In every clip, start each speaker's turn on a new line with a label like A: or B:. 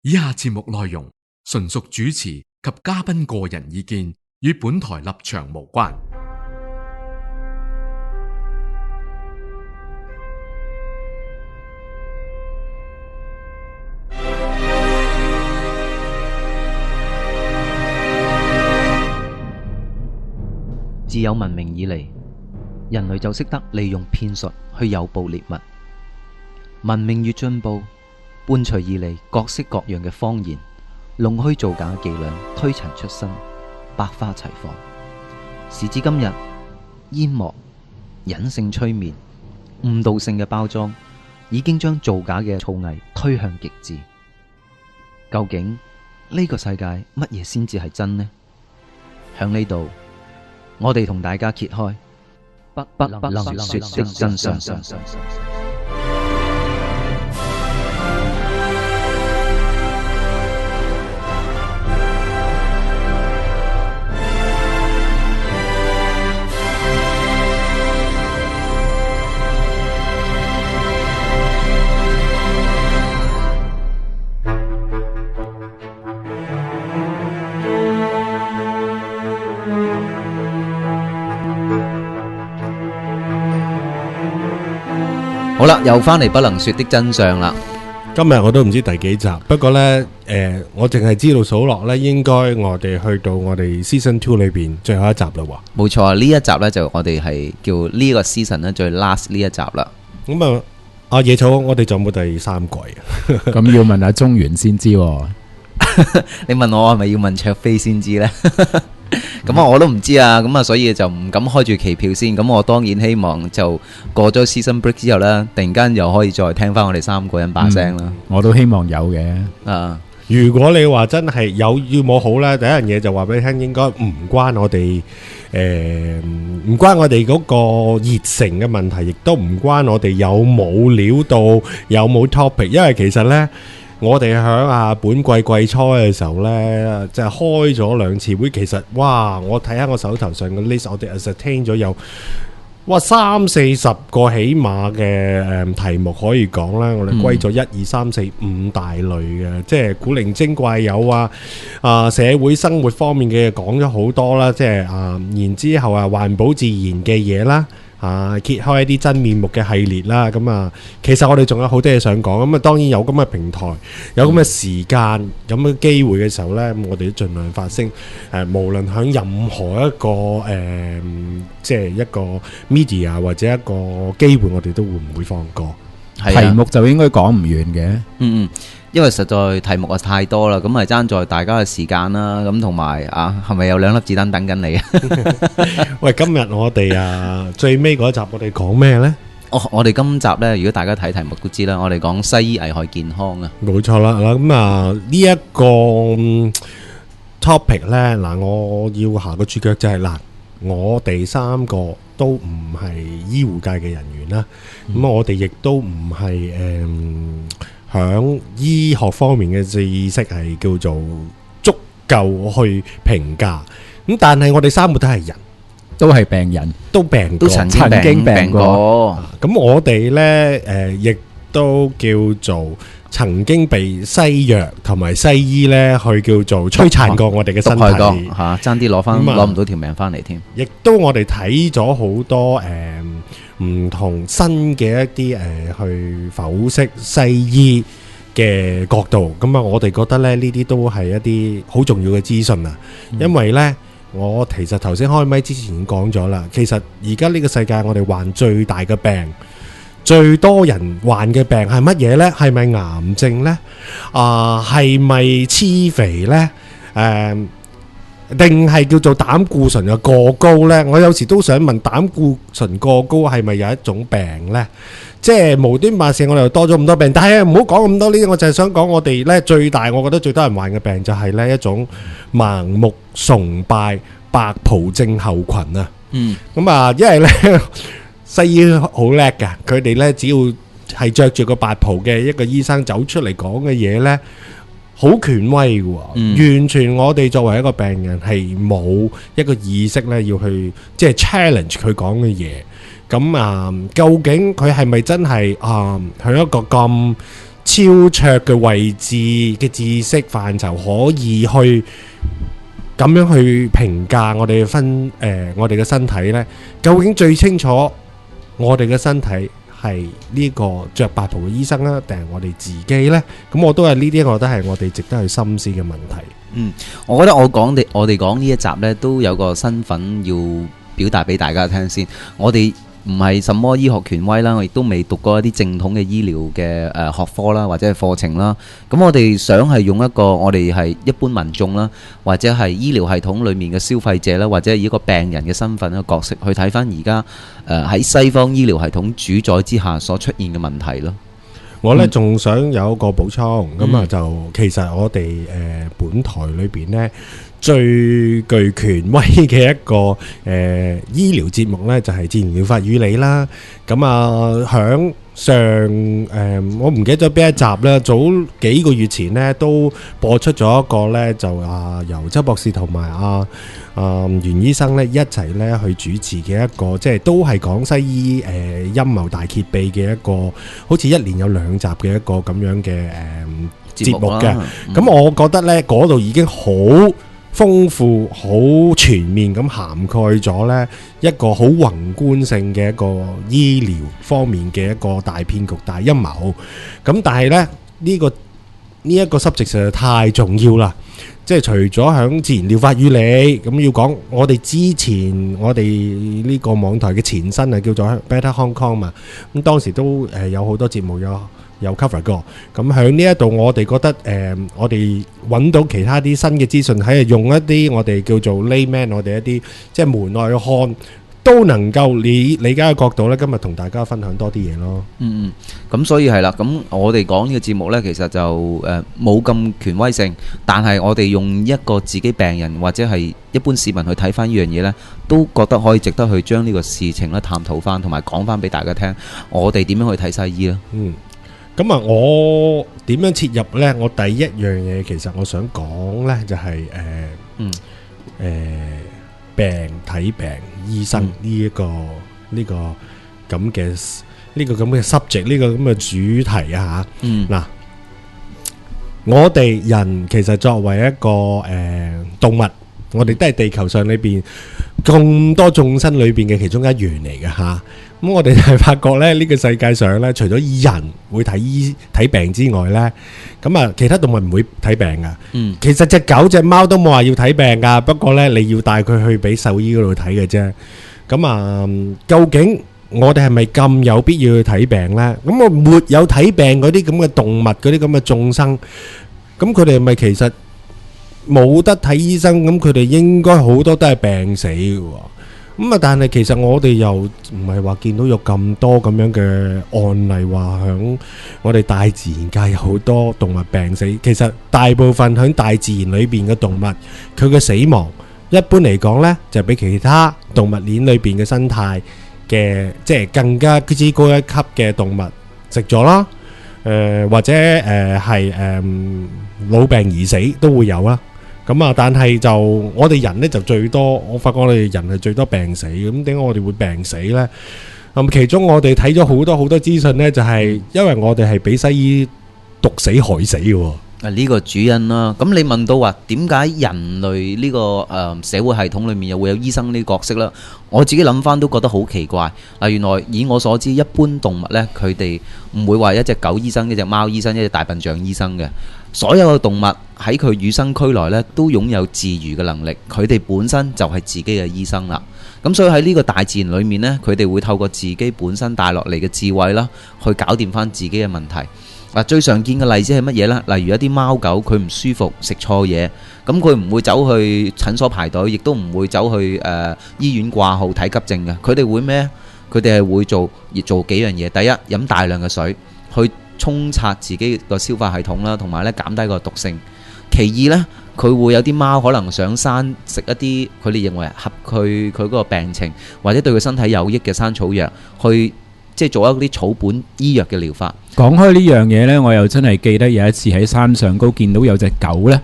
A: 以下節目內容純屬主持及嘉賓個人意見，與本台立場無關。
B: 自有文明以嚟，人類就識得利用騙術去誘捕獵物。文明越進步，伴隨而嚟各式各樣嘅謊言、弄虛造假嘅伎倆推陳出新，百花齊放。時至今日，煙幕、隱性催眠、誤導性嘅包裝，已經將造假嘅造詣推向極致。究竟呢個世界乜嘢先至係真呢？響呢度，我哋同大家揭開不能說的真相。好啦，又翻嚟不能說的真相啦。
C: 今日我都唔知第幾集，不過呢，我淨係知道數落呢，應該我哋去到我哋 Season 2裏邊最後一集啦喎。
B: 冇錯啊，呢一集呢，就我哋係叫呢個 season 呢最 last 呢一集啦。
C: 咁啊，阿野草，我哋仲有冇第三季啊？
D: 咁要問阿中原先知喎。
B: 你問我係咪要問卓飛先知呢？咁啊，我都唔知啊，咁啊，所以就唔敢開住期票先。咁我當然希望就過咗 season break 之後呢，突然間又可以再聽翻我哋三個人把聲啦。
D: 我都希望有嘅。
B: 啊，
C: 如果你話真係有要冇好呢，第一樣嘢就話俾你聽，應該唔關我哋唔關我哋嗰個熱誠嘅問題，亦都唔關我哋有冇料到有冇 topic， 因為其實呢。我哋喺本季季初嘅時候呢，就係開咗2次會。其實哇，我睇下我手頭上嘅 list， 我哋 ascertain 咗有30-40個起碼嘅題目可以講啦。我哋歸咗1、2、3、4、5大類嘅，即係古靈精怪有社會生活方面嘅講咗好多啦，即係然之後環保自然嘅嘢啦。揭開一啲真面目嘅系列啦，咁其實我哋仲有好多嘢想講，咁當然有咁嘅平台，有咁嘅時間，咁嘅機會嘅時候呢，我哋都盡量發聲。無論喺任何一個即係一個 media 或者一個機會，我哋都會唔會放過。
D: 題目就應該講唔完嘅。
B: 因為實在題目太多啦，咁咪爭在大家嘅時間啦，咁同埋係咪有2粒子彈等緊你啊？
C: 喂，今日我哋最尾嗰一集我哋講咩呢？
B: 我哋今集呢，如果大家睇題目都知啦，我哋講西醫危害健康啊。
C: 冇錯啦，咁呢一個 topic 呢，嗱，我要下個注腳就係嗱，我哋3個都唔係醫護界嘅人員啦，咁我哋亦都唔係響醫學方面嘅知識係叫做足夠去評價，咁但係我哋3個都係人，
D: 都係病人，
B: 都曾經病過。
C: 咁我哋呢亦都叫做曾經被西藥同埋西醫呢去叫做摧殘過我哋嘅身體，
B: 爭啲攞唔到條命翻嚟添。
C: 亦都我哋睇咗好多唔同新嘅一啲去剖析西醫嘅角度，咁我哋覺得咧呢啲都係一啲好重要嘅資訊啊。因為呢，我其實頭先開麥之前已經講咗啦，其實而家呢個世界我哋患最大嘅病，最多人患嘅病係乜嘢呢？係咪癌症呢？係咪黐肥呢？定係叫做膽固醇嘅過高呢？我有時都想問，膽固醇過高係咪有一種病呢？即係無端白事，我哋又多咗咁多病。但係唔好講咁多呢啲，我就係想講我哋呢最大，我覺得最多人患嘅病就係呢一種盲目崇拜白袍症候群啊。咁因為呢西醫好叻㗎，佢哋呢只要係着住個白袍嘅一個醫生走出嚟講嘅嘢呢，好權威嘅，完全我哋作為一個病人係冇一個意識呢要去即係 challenge 佢講嘅嘢。咁究竟佢係咪真係喺一個咁超卓嘅位置嘅知識範疇，可以去咁樣去評價我哋我哋嘅身體呢？究竟最清楚我哋嘅身體係呢個着白袍嘅醫生啊，定係我哋自己呢？咁我都係呢啲，我覺得係我哋值得去深思嘅問題。
B: 我覺得我哋講呢一集呢，都有個身份要表達俾大家聽先。我哋唔係什麼醫學權威啦，我亦都未讀過一啲正統嘅醫療嘅學科啦，或者係課程啦。咁我哋想係用一個我哋係一般民眾啦，或者係醫療系統裡面嘅消費者啦，或者以一個病人嘅身份嘅角色去睇翻而家喺西方醫療系統主宰之下所出現嘅問題咯。
C: 我呢仲想有一個補充，咁啊就其實我哋本台裏邊呢，最具權威嘅一個醫療節目呢，就係自然療法與你啦。咁啊響上我唔記得咗邊一集啦，早幾個月前呢，都播出咗一個呢，就由周博士同埋袁醫生呢一齊呢去主持嘅一個，即係都係講西醫陰謀大揭秘嘅一個，好似一年有2集嘅一個咁樣嘅節目嘅。咁我覺得呢嗰度已經好豐富、好全面咁涵蓋咗呢一個好宏觀性嘅一個醫療方面嘅一個大騙局、大陰謀。咁但係呢呢一個 subject 實在太重要啦。即係除咗響自然療法與你咁要講，我哋之前我哋呢個網台嘅前身叫做 Better Hong Kong 嘛。咁當時都有好多節目有 cover 過。咁喺呢一度我哋覺得我哋揾到其他啲新嘅資訊，喺用一啲我哋叫做 layman， 我哋一啲即係門外漢都能夠理解嘅角度呢，今日同大家分享多啲嘢咯。
B: 咁所以係啦，咁我哋講呢個節目呢，其實就冇咁權威性，但係我哋用一個自己病人或者係一般市民去睇翻呢樣嘢呢，都覺得可以值得去將呢個事情咧探討翻，同埋講翻俾大家聽，我哋點樣去睇西醫啦。
C: 咁我點樣切入呢？我第一樣嘢其實我想講呢，就係睇病醫生呢一個咁嘅subject，呢個咁嘅主題啊吓。嗱，我哋人其實作為一個動物，我哋都係地球上裏邊咁多眾生裏邊嘅其中一員嚟嘅吓。咁我哋係發覺咧，呢個世界上咧，除咗人會睇病之外咧，咁啊，其他動物唔會睇病噶。其實隻狗隻貓都冇話要睇病噶，不過咧，你要帶佢去俾獸醫嗰度睇嘅啫。咁啊，究竟我哋係咪咁有必要去睇病咧？咁我沒有睇病嗰啲咁嘅動物，嗰啲咁嘅眾生，咁佢哋係咪其實冇得睇醫生？咁佢哋應該好多都係病死嘅喎。咁啊！但係其實我哋又唔係話見到有咁多咁樣嘅案例，話響我哋大自然界有好多動物病死。其實大部分響大自然裏邊嘅動物，佢嘅死亡一般嚟講呢，就比其他動物鏈裏邊嘅生態嘅即係更加之高一級嘅動物食咗啦，或者係老病而死都會有啦。咁啊，但係就我哋人呢就最多，我發覺我哋人係最多病死。咁點解我哋會病死呢？其中我哋睇咗好多資訊呢，就係因為我哋係俾西醫毒死害死嘅。
B: 呢個主因啦。咁你問到話點解人類呢個社會系統裏面又會有醫生呢個角色啦？我自己諗翻都覺得好奇怪。嗱，原來以我所知，一般動物呢，佢哋唔會話一隻狗醫生、一隻貓醫生、一隻大笨象醫生嘅。所有嘅動物喺佢與生俱來呢，都擁有自愈嘅能力，佢哋本身就係自己嘅醫生啦。咁所以喺呢個大自然裏面呢，佢哋會透過自己本身帶落嚟嘅智慧啦，去搞掂翻自己嘅問題。嗱，最常見嘅例子係乜嘢呢？例如一啲貓狗佢唔舒服食錯嘢，咁佢唔會走去診所排隊，亦都唔會走去醫院掛號睇急症嘅。佢哋會咩？佢哋係會做幾樣嘢。第一，飲大量嘅水去沖刷自己個消化系統啦，同埋咧減低個毒性。其二呢，佢會有啲貓可能上山食一啲佢哋認為合佢嗰個病情或者對佢身體有益嘅山草藥，去即係做一啲草本醫藥嘅療法。
D: 講開呢樣嘢呢，我又真係記得有一次喺山上高見到有隻狗呢，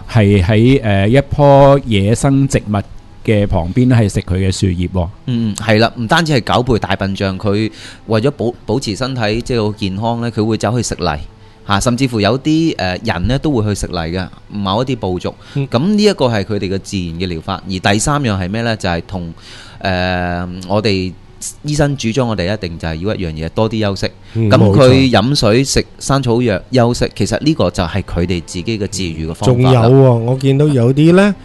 D: 係喺一棵野生植物嘅旁邊係食佢嘅樹葉喎。
B: 係啦，唔單止係狗，譬如大笨象，佢為咗保持身體即係好健康呢，佢會走去食泥，甚至乎有啲人呢都會去食泥嘅，某一啲部族。咁呢一個係佢哋嘅自然嘅療法。而第三樣係咩呢？就係同我哋醫生主張，我哋一定就係要一樣嘢，多啲休息。咁佢飲水、食山草藥、休息，其實呢個就係佢哋自己嘅治癒嘅方法。
C: 仲有喎，我見到有啲呢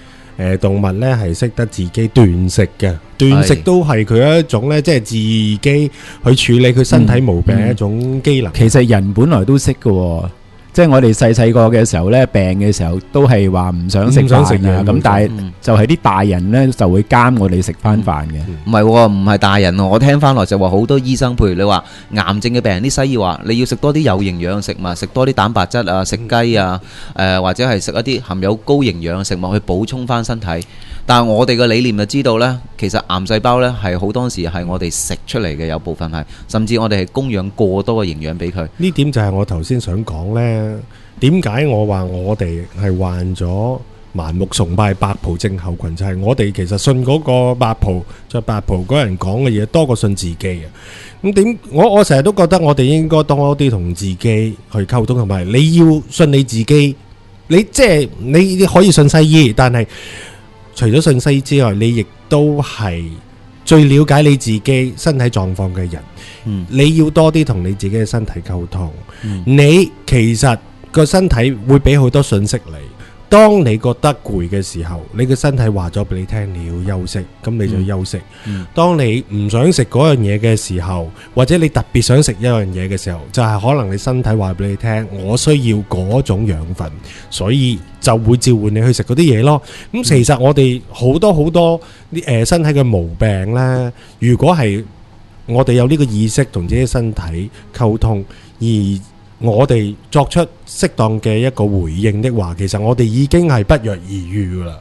C: 動物呢係識得自己斷食嘅，斷食都係佢一種呢，即係自己去處理佢身體毛病一種機能。
D: 其實人本來都識嘅，即係我哋細個嘅時候呢，病嘅時候都係話唔想食飯啊，咁但係就係啲大人呢就會監我哋食翻飯嘅。
B: 唔係喎，唔係大人喎，我聽翻來就話好多醫生，譬如你話癌症嘅病人，啲西醫話你要食多啲有營養嘅食物，食多啲蛋白質啊，食雞啊，或者係食一啲含有高營養嘅食物去補充翻身體。但係我哋嘅理念就知道呢，其實癌細胞呢係好多時係我哋食出嚟嘅，有部分係，甚至我哋係供養過多嘅營養俾佢。
C: 呢點就係我頭先想講呢，點解我話我哋係患咗盲目崇拜白袍症候群，就係我哋其實信嗰個白袍着白袍嗰人講嘅嘢多過信自己啊。咁點我成日都覺得我哋應該多啲同自己去溝通，同埋你要信你自己。你即係你可以信西醫，但係除咗信西醫之外，你亦都係最了解你自己身體狀況嘅人。你要多啲同你自己嘅身體溝通。你其實個身體會俾好多信息你。當你覺得攰嘅時候，你嘅身體話咗俾你聽你要休息，咁你就休息。當你唔想食嗰樣嘢嘅時候，或者你特別想食一樣嘢嘅時候，就係可能你身體話俾你聽我需要嗰種養分，所以就會召喚你去食嗰啲嘢咯。咁其實我哋好多身體嘅毛病呢，如果係我哋有呢個意識同自己身體溝通，而我哋作出適當嘅一個回應的話，其實我哋已經係不藥而癒噶啦。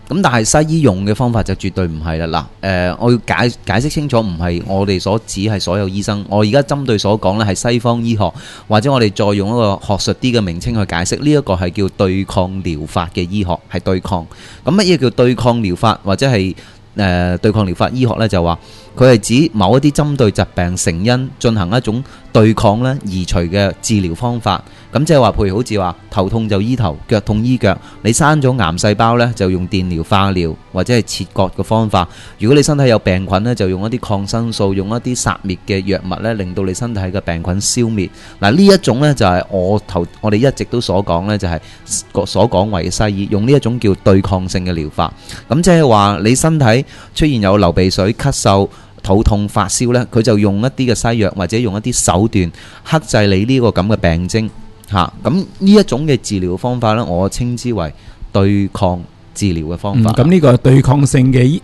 B: 咁但係西醫用嘅方法就絕對唔係啦。嗱，我要解釋清楚，唔係我哋所指係所有醫生。我而家針對所講呢係西方醫學，或者我哋再用一個學術啲嘅名稱去解釋，呢一個係叫對抗療法嘅醫學，係對抗。咁乜嘢叫對抗療法，或者係對抗療法醫學呢？就話佢係指某一啲針對疾病成因進行一種對抗咧移除嘅治療方法。咁即係話，譬如好似話頭痛就醫頭，腳痛醫腳。你生咗癌細胞呢，就用電療、化療或者係切割嘅方法。如果你身體有病菌呢，就用一啲抗生素，用一啲殺滅嘅藥物呢，令到你身體嘅病菌消滅。嗱，呢一種呢，就係我哋一直都所講呢，就係所講為西醫用呢一種叫對抗性嘅療法。咁即係話你身體出現有流鼻水、咳嗽、肚痛、發燒呢，佢就用一啲嘅西藥或者用一啲手段克制你呢個咁嘅病徵。咁呢一種嘅治療方法呢，我稱之為對抗治療嘅方法。
D: 咁呢個對抗性嘅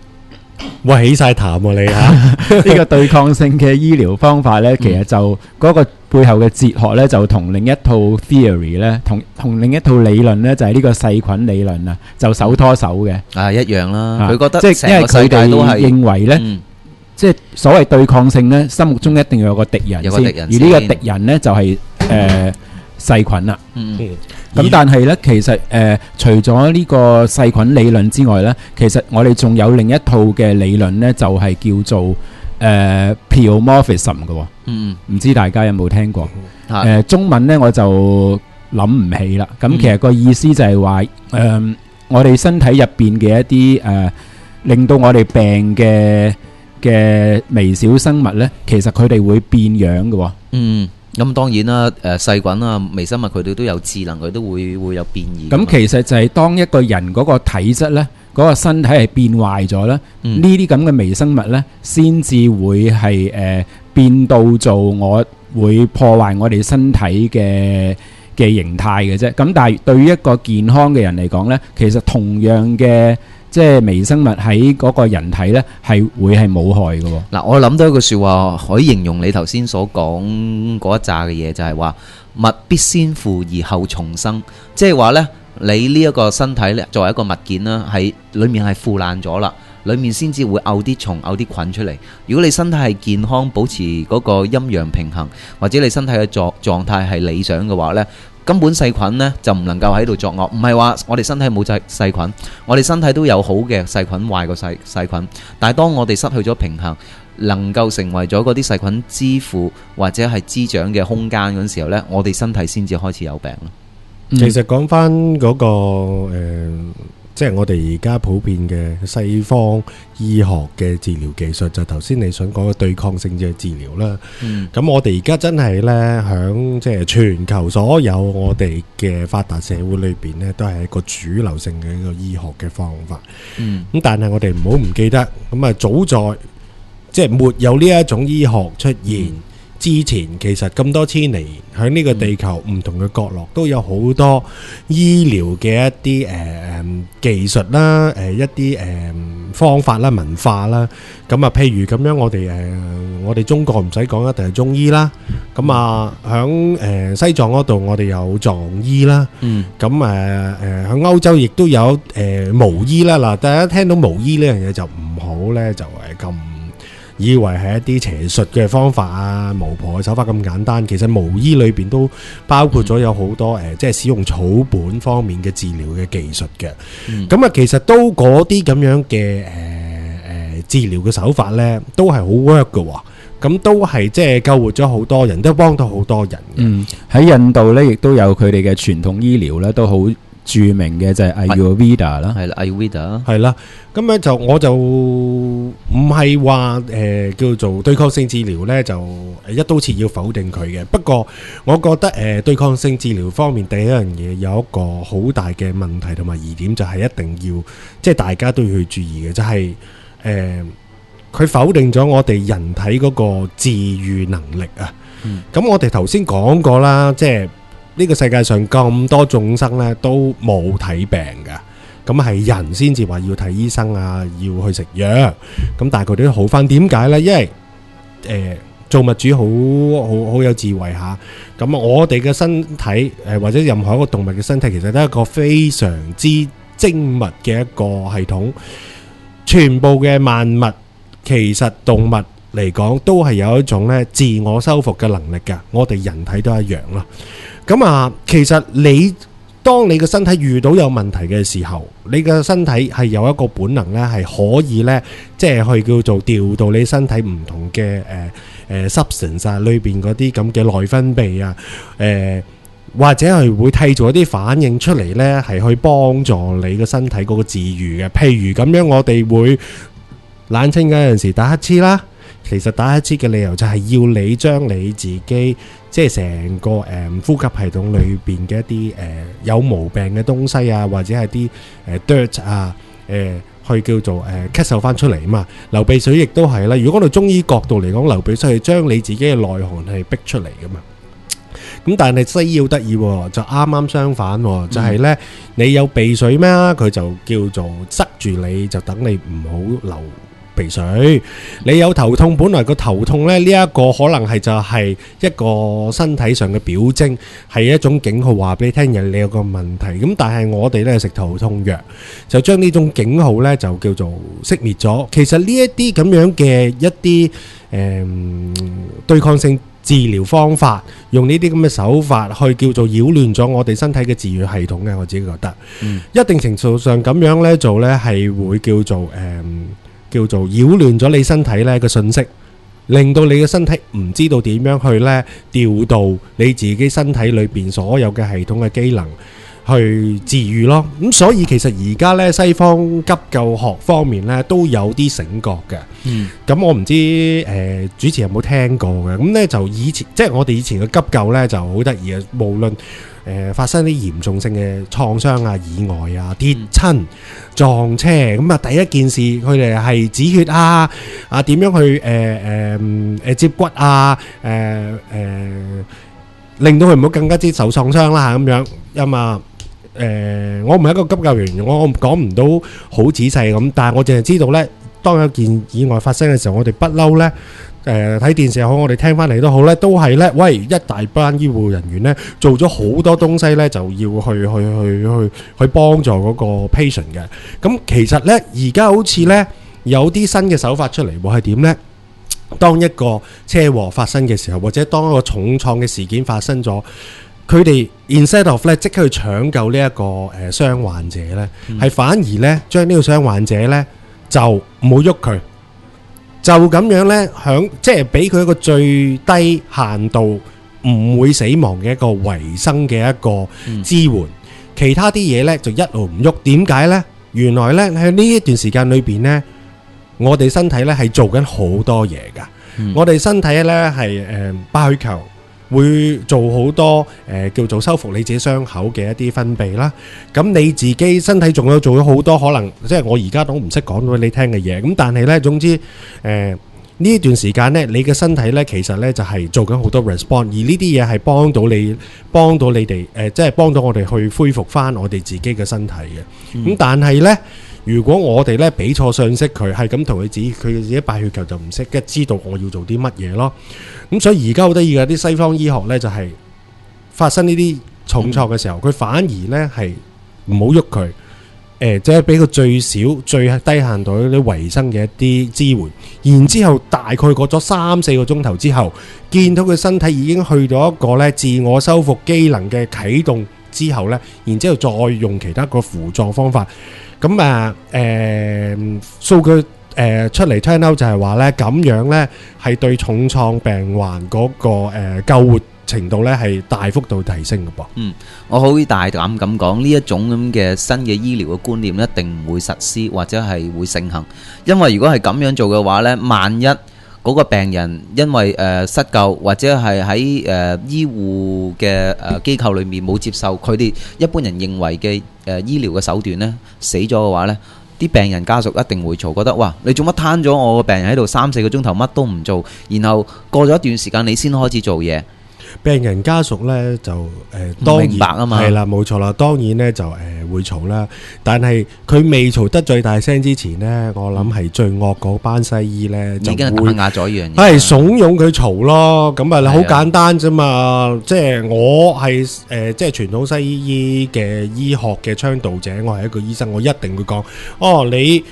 C: 喂，起晒痰喎你嚇！
D: 呢個對抗性嘅醫療方法呢，其實就嗰個背後嘅哲學呢，就同另一套 theory 呢，同另一套理論呢，就係呢個細菌理論啊，就手拖手嘅。
B: 一樣啦。佢覺得
D: 即係因為佢哋認為呢，即係所謂對抗性呢，心目中一定要有個敵人先，而呢個敵人呢，就係細菌啦。咁但係呢，其實除咗呢個細菌理論之外呢，其實我哋仲有另一套嘅理論呢，就係叫做pleomorphism 嘅。唔知大家有冇聽過？中文呢我就諗唔起啦。咁其實個意思就係話我哋身體入邊嘅一啲令到我哋病嘅微小生物呢，其實佢哋會變樣嘅。
B: 咁當然啦，細菌啊、微生物佢哋都有智能，佢都會有變異。
D: 咁其實就係當一個人嗰個體質呢，嗰個身體係變壞咗啦，呢啲咁嘅微生物呢，先至會係變到做我會破壞我哋身體嘅形態嘅啫。咁但係對於一個健康嘅人嚟講呢，其實同樣嘅即係微生物喺嗰個人體呢，係會係冇害嘅。
B: 嗱，我諗到一句説話可以形容你頭先所講嗰一紮嘅嘢，就係話物必先腐而後重生。即係話呢，你呢一個身體咧作為一個物件啦，喺裡面係腐爛咗啦，裡面先至會漚啲蟲、漚啲菌出嚟。如果你身體係健康，保持嗰個陰陽平衡，或者你身體嘅狀態係理想嘅話呢，根本細菌呢就唔能夠喺度作惡。唔係話我哋身體冇細菌，我哋身體都有好嘅細菌、壞嘅細菌。但係當我哋失去咗平衡，能夠成為咗嗰啲細菌之父或者係滋長嘅空間嗰陣時候呢，我哋身體先至開始有病咯。
C: 其實講翻嗰個即係我哋而家普遍嘅西方醫學嘅治療技術，就頭先你想講嘅對抗性嘅治療啦。咁我哋而家真係呢，響即係全球所有我哋嘅發達社會裏邊呢，都係一個主流性嘅一個醫學嘅方法。咁但係我哋唔好唔記得，咁啊早在即係沒有呢一種醫學出現之前，其實咁多千年喺呢個地球唔同嘅角落都有好多醫療嘅一啲技術啦，一啲方法啦、文化啦。咁啊，譬如咁樣，我哋中國唔使講，一定係中醫啦。咁啊，響西藏嗰度，我哋有藏醫啦。咁響歐洲亦都有巫醫啦。嗱，大家聽到巫醫呢樣嘢就唔好呢，就係咁以為係一啲邪術嘅方法啊，巫婆嘅手法咁簡單。其實巫醫裏邊都包括咗有好多即係使用草本方面嘅治療嘅技術嘅。咁啊，其實都嗰啲咁樣嘅治療嘅手法呢，都係好 work 嘅喎。咁都係即係救活咗好多人，都幫到好多人嘅。
D: 喺印度呢，亦都有佢哋嘅傳統醫療呢，都好著名嘅就係 Ayurveda 啦，
B: 係啦 Ayurveda
C: 係啦。咁樣就我就唔係話叫做對抗性治療呢，就一刀切要否定佢嘅。不過我覺得對抗性治療方面第一樣嘢有一個好大嘅問題同埋疑點，就係一定要即係大家都要去注意嘅，就係佢否定咗我哋人體嗰個治癒能力啊。咁我哋頭先講過啦，即係呢個世界上咁多眾生呢，都冇睇病㗎。咁係人先至話要睇醫生啊，要去食藥。咁但係佢哋都好返，點解呢？因為造物主好有智慧嚇。咁我哋嘅身體或者任何一個動物嘅身體，其實都係一個非常之精密嘅一個系統。全部嘅萬物，其實動物嚟講都係有一種咧自我修復嘅能力㗎。我哋人體都一樣咯。咁啊，其實當你嘅身體遇到有問題嘅時候，你嘅身體係有一個本能咧，係可以咧，即係去叫做調到你身體唔同嘅substance 啊，裏邊嗰啲咁嘅內分泌啊，或者係會締造一啲反應出嚟咧，係去幫助你嘅身體嗰個治癒嘅。譬如咁樣，我哋會冷清嗰陣時打乞嗤啦。其實打乞嗤嘅理由就係要你將你自己即係成個呼吸系統裏邊嘅一啲有毛病嘅東西啊，或者係啲dirt 啊，去叫做咳嗽翻出嚟啊嘛。流鼻水亦都係啦。如果我哋中醫角度嚟講，流鼻水係將你自己嘅內寒係逼出嚟噶嘛。咁但係西醫好得意，就啱啱相反，就係呢，你有鼻水咩？佢就叫做塞住你，就等你唔好流鼻水。你有頭痛，本來個頭痛呢，呢一個可能係就係一個身體上嘅表徵，係一種警號，話俾你聽你有個問題。咁但係我哋呢食頭痛藥，就將呢種警號呢就叫做熄滅咗。其實呢一啲咁樣嘅一啲對抗性治療方法，用呢啲咁嘅手法去叫做擾亂咗我哋身體嘅治癒系統嘅，我自己覺得，一定程度上咁樣呢做呢係會叫做擾亂咗你身體呢個信息，令到你嘅身體唔知道點樣去呢調度你自己身體裏邊所有嘅系統嘅機能去治癒咯。咁所以其實而家呢西方急救學方面呢都有啲醒覺嘅。咁我唔知主持有冇聽過嘅。咁呢就以前即係我哋以前嘅急救呢就好得意嘅，無論發生啲嚴重性嘅創傷啊、意外啊、跌親、撞車，咁啊第一件事佢哋係止血啊，點樣去接骨啊，令到佢唔好更加之受創傷啦咁樣。咁啊我唔係一個急救員，我講唔到好仔細咁，但係我淨係知道呢，當有件意外發生嘅時候，我哋不嬲呢。睇電視又好，我哋聽翻嚟都好呢，都係呢，喂，一大班醫護人員呢，做咗好多東西呢，就要去幫助嗰個 patient 嘅。咁其實呢，而家好似呢，有啲新嘅手法出嚟喎，係點呢？當一個車禍發生嘅時候，或者當一個重創嘅事件發生咗，佢哋 instead of 呢即刻去搶救呢一個傷患者呢，係反而呢將呢個傷患者呢就唔好喐佢。就咁樣呢，即係俾佢一個最低限度唔會死亡嘅一個維生嘅一個支援，其他啲嘢呢就一路唔喐。點解呢？原來呢喺呢一段時間裏邊呢，我哋身體呢係做緊好多嘢噶。我哋身體呢係白血球會做好多叫做修復你自己傷口嘅一啲分泌啦。咁你自己身體仲有做咗好多可能，即係我而家都唔識講到你聽嘅嘢。咁但係呢，總之呢段時間呢，你嘅身體呢其實呢就係做緊好多 response，而呢啲嘢係幫到你哋即係幫到我哋去恢復翻我哋自己嘅身體嘅。咁但係呢，如果我哋呢俾錯信息佢，係咁同佢指，佢自己白血球就唔識嘅知道我要做啲乜嘢咯。咁所以而家好得意嘅啲西方醫學呢，就係發生呢啲重創嘅時候，佢反而呢係唔好喐佢。即係俾個最少最低限度啲維生嘅一啲支援，然之後大概過咗3-4個鐘頭之後，見到佢身體已經去到一個咧自我修復機能嘅啟動之後咧，然之後再用其他個輔助方法，咁數據出嚟 turn out 就係話咧，咁樣咧係對重創病患嗰個救活程度咧係大幅度提升嘅噃。
B: 我好大膽咁講，呢一種咁嘅新嘅醫療嘅觀念一定唔會實施或者係會盛行，因為如果係咁樣做嘅話呢，萬一嗰個病人因為失救或者係喺醫護嘅機構裏面冇接受佢哋一般人認為嘅醫療嘅手段呢，死咗嘅話呢，啲病人家屬一定會嘈，覺得哇，你做乜攤咗我個病人喺度3-4個鐘頭乜都唔做，然後過咗一段時間你先開始做嘢。
C: 病人家屬呢就當然
B: 明白啊嘛，
C: 係啦，冇錯啦，當然呢就會嘈啦。但係佢未嘈得最大聲之前呢，我諗係最惡嗰班西醫呢就
B: 已經係打壓咗一樣嘢，
C: 係慫恿佢嘈咯。咁啊好簡單啫嘛，即係我係即係傳統西醫嘅醫學嘅倡導者，我係一個醫生，我一定會講，你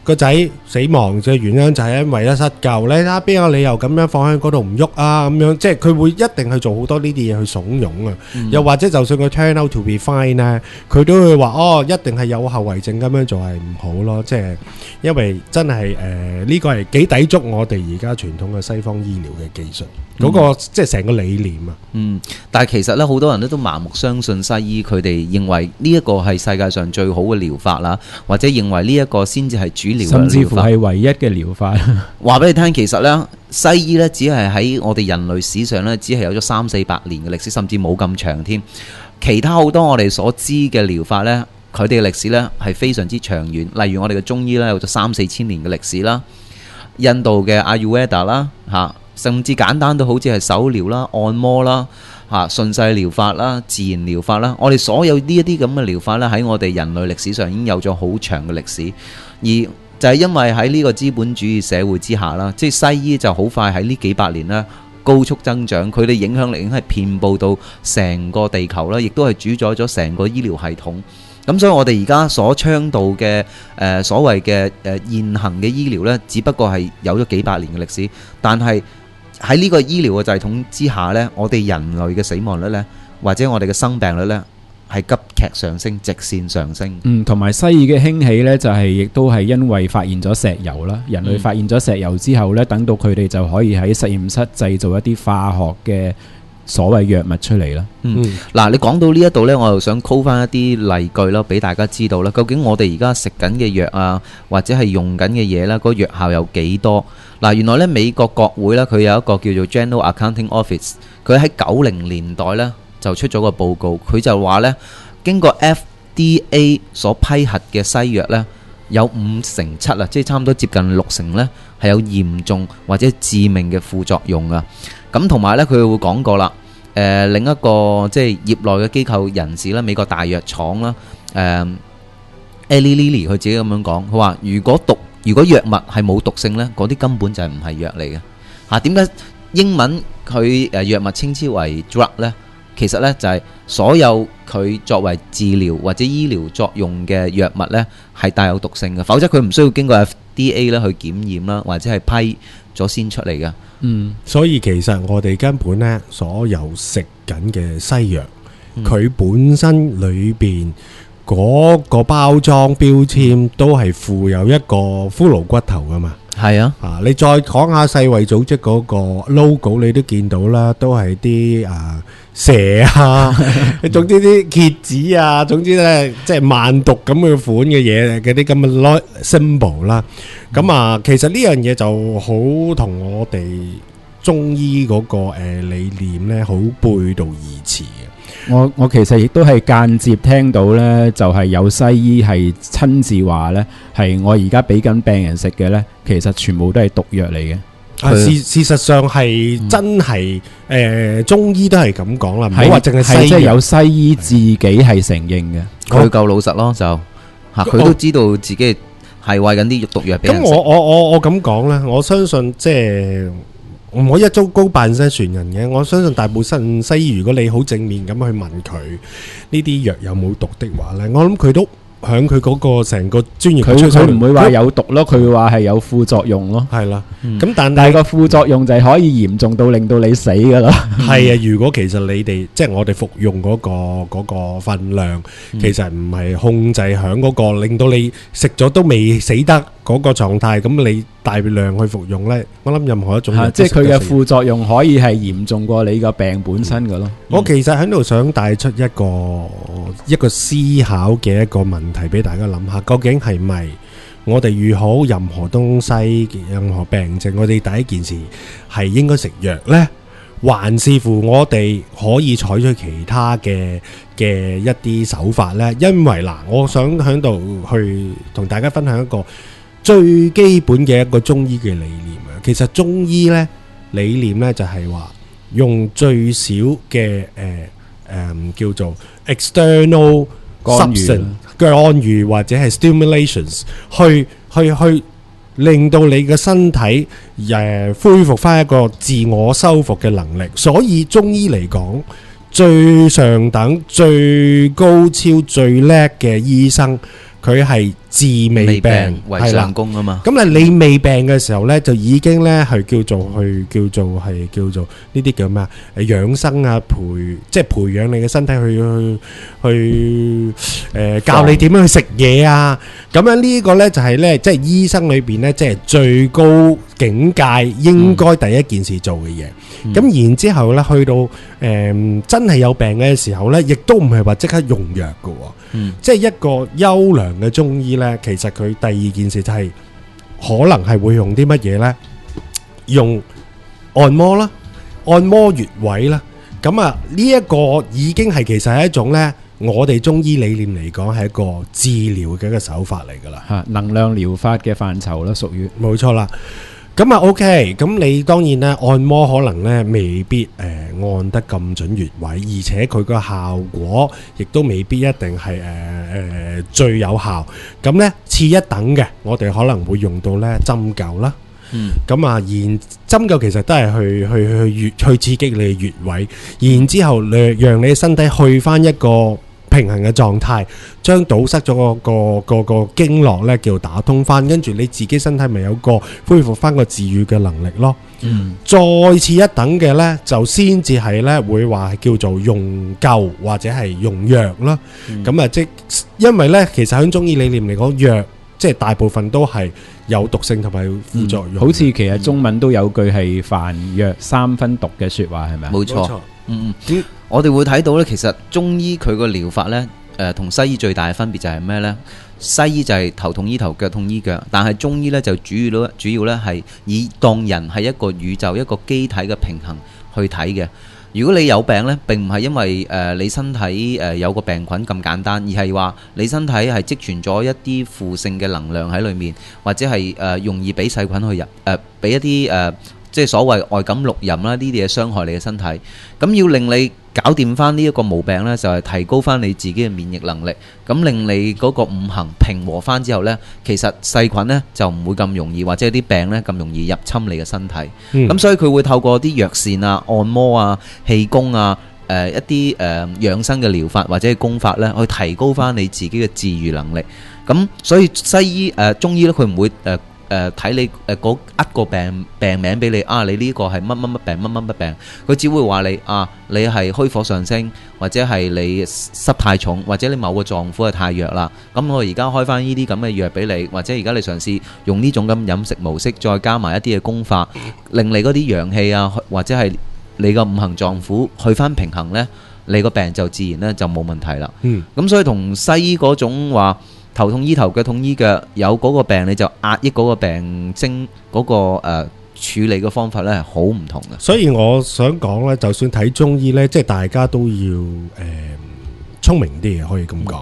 C: 個仔死亡嘅原因就係因為一失救，你睇下邊個理由咁樣放喺嗰度唔喐啊？咁樣即係佢會一定去做好多呢啲嘢去慫恿啊。又或者就算佢 turn out to be fine 咧，佢都會話一定係有後遺症，咁樣做係唔好咯。即係因為真係呢個係幾抵觸我哋而家傳統嘅西方醫療嘅技術嗰個即係成個理念啊。
B: 但係其實咧好多人都盲目相信西醫，佢哋認為呢一個係世界上最好嘅療法啦，或者認為呢一個先至係主療，
D: 甚至乎係唯一嘅療法。
B: 話俾你聽，其實呢西醫呢只係喺我哋人類史上呢，只係有咗300-400年嘅歷史，甚至冇咁長添。其他好多我哋所知嘅療法呢，佢哋嘅歷史呢係非常之長遠。例如我哋嘅中醫呢，有咗3-4千年嘅歷史啦，印度嘅阿育吠陀啦，甚至簡單到好似係手療啦、按摩啦、順勢療法啦、自然療法啦，我哋所有呢一啲咁嘅療法呢，喺我哋人類歷史上已經有咗好長嘅歷史。而就係因為喺呢個資本主義社會之下啦，即係西醫就好快喺呢幾百年啦高速增長，佢哋影響力已經係遍佈到成個地球啦，亦都係主宰咗成個醫療系統。咁所以我哋而家所倡導嘅所謂嘅現行嘅醫療呢，只不過係有咗幾百年嘅歷史，但係喺呢個醫療嘅系統之下呢，我哋人類嘅死亡率呢，或者我哋嘅生病率呢，係急劇上升，直線上升。
D: 同埋西醫嘅興起呢，就係亦都係因為發現咗石油啦。人類發現咗石油之後呢，等到佢哋就可以喺實驗室製造一啲化學嘅所謂藥物出嚟啦。
B: 嗱，你講到呢一度呢，我又想 call 翻一啲例句啦，俾大家知道啦。究竟我哋而家食緊嘅藥啊，或者係用緊嘅嘢呢，個藥效有幾多？嗱，原來呢美國國會呢，佢有一個叫做 General Accounting Office， 佢喺90年代呢就出咗個報告，佢就話呢，經過 FDA 所批核嘅西藥呢，有57%啊，即係差唔多接近60%呢，係有嚴重或者致命嘅副作用啊。咁同埋呢，佢會講過啦，另一個即係業內嘅機構人士啦，美國大藥廠啦，Eli Lilly 佢自己咁樣講，佢話如果藥物係冇毒性呢，嗰啲根本就係唔係藥嚟嘅嚇。點解英文佢藥物稱之為 drug 呢？其實呢，就係所有佢作為治療或者醫療作用嘅藥物呢，係帶有毒性嘅，否則佢唔需要經過 FDA 咧去檢驗啦，或者係批咗先出嚟嘅。
C: 所以其實我哋根本呢，所有食緊嘅西藥，佢本身裏邊嗰個包裝標籤都係附有一個骷髏骨頭噶嘛。
B: 係啊，
C: 你再講下世衛組織嗰個 logo，你都見到啦，都係啲蛇啊，總之啲蠍子啊，總之咧即係萬毒咁嘅款嘅嘢，嗰啲咁嘅 symbol 啦。咁其實呢樣嘢就好同我哋中醫嗰個理念咧，好背道而馳嘅。
D: 我其實亦都係間接聽到呢，就係有西醫係親自話呢，係我而家俾緊病人食嘅呢，其實全部都係毒藥嚟嘅。
C: 事實上係真係中醫都係咁講啦，唔好話淨係西醫，
D: 即係有西醫自己係承認嘅，
B: 佢夠老實咯，就佢都知道自己係餵緊啲毒藥俾人食。
C: 咁我咁講咧，我相信即係唔可以一竹篙打一船人嘅。我相信大部分西醫，如果你好正面咁去問佢呢啲藥有冇毒的話咧，我諗佢都響佢嗰個成個專業，
D: 佢唔會話有毒咯，佢會話係有副作用咯。
C: 係啦，咁但
D: 係個副作用就係可以嚴重到令到你死噶啦。
C: 係啊，如果其實你哋即係我哋服用嗰個分量，其實唔係控制響嗰個令到你食咗都未死得嗰個狀態，咁你大量去服用呢，我諗任何一種
D: 即係佢嘅副作用可以係嚴重過你個病本身噶咯。
C: 我其實喺度想帶出一個思考嘅一個問題俾大家諗下，究竟係咪我哋遇好任何東西、任何病症，我哋第一件事係應該食藥呢？還是乎我哋可以採取其他嘅一啲手法呢？因為嗱，我想喺度去同大家分享一個最基本嘅一個中醫嘅理念啊。其實中醫呢理念呢就係話用最少嘅叫做 external substance 干預或者係 stimulations 去令到你嘅身體恢復翻一個自我修復嘅能力。所以中醫嚟講，最上等、最高超、最叻嘅醫生，佢係治未病
B: 為上功啊嘛。
C: 咁你未病嘅時候呢，就已經呢係叫做呢啲叫咩啊？養生啊，即係培養你嘅身體去教你點樣去食嘢啊。咁樣呢個呢就係呢，即係醫生裏邊呢，即係最高境界應該第一件事做嘅嘢。咁然之後呢，去到真係有病嘅時候呢，亦都唔係話即刻用藥㗎喎。即係一個優良嘅中醫呢，其實佢第二件事就係可能係會用啲乜嘢呢？用按摩啦，按摩穴位啦。咁呢一個已經係其實係一種呢，我哋中醫理念嚟講係一個治療嘅一個手法嚟噶啦，
D: 能量療法嘅範疇啦，屬於
C: 冇錯啦。咁OK，咁你當然咧按摩可能咧未必按得咁準穴位，而且佢個效果亦都未必一定係最有效。咁咧次一等嘅，我哋可能會用到咧針灸啦。咁然針灸其實都係去刺激你嘅穴位，然之後讓你嘅身體去翻一個平衡嘅狀態，將堵塞咗個經絡咧叫打通翻，跟住你自己身體咪有個恢復翻個治愈嘅能力咯。再次一等嘅咧，就先至係咧會話係叫做用灸或者係用藥啦。咁即因為咧，其實喺中醫理念嚟講，藥即係大部分都係有毒性同埋副作用。
D: 好似其實中文都有句係凡藥三分毒嘅說話，係咪啊？
B: 冇錯。我哋會睇到咧，其實中醫佢個療法咧，同西醫最大嘅分別就係咩呢？西醫就係頭痛醫頭，腳痛醫腳，但係中醫咧就主要咧係以當人係一個宇宙一個機體嘅平衡去睇嘅。如果你有病呢，並唔係因為你身體有個病菌咁簡單，而係話你身體係積存咗一啲負性嘅能量喺裏面，或者係容易俾細菌去入，俾一啲即係所謂外感六淫啦，呢啲嘢傷害你嘅身體。咁要令你搞掂翻呢一個毛病呢，就係提高翻你自己嘅免疫能力，咁令你嗰個五行平和翻之後呢，其實細菌呢就唔會咁容易，或者啲病呢咁容易入侵你嘅身體。咁所以佢會透過啲藥膳啊、按摩啊、氣功啊、一啲養生嘅療法或者係功法呢，去提高翻你自己嘅治愈能力。咁所以西醫中醫呢，佢唔會睇你嗰一個病名俾你啊，你呢個係乜乜乜病乜乜乜病，佢只會話你啊，你係虛火上升，或者係你濕太重，或者你某個臟腑係太弱啦。咁我而家開翻呢啲咁嘅藥俾你，或者而家你嘗試用呢種咁飲食模式，再加埋一啲嘅功法，令你嗰啲陽氣啊，或者係你個五行臟腑去翻平衡呢，你個病就自然呢就冇問題啦。咁所以同西醫嗰種話頭痛醫頭，腳痛醫腳，有嗰個病你就壓抑嗰個病徵嗰個處理嘅方法呢係好唔同嘅。
C: 所以我想講呢，就算睇中醫呢，即係大家都要聰明啲嘅，可以咁講。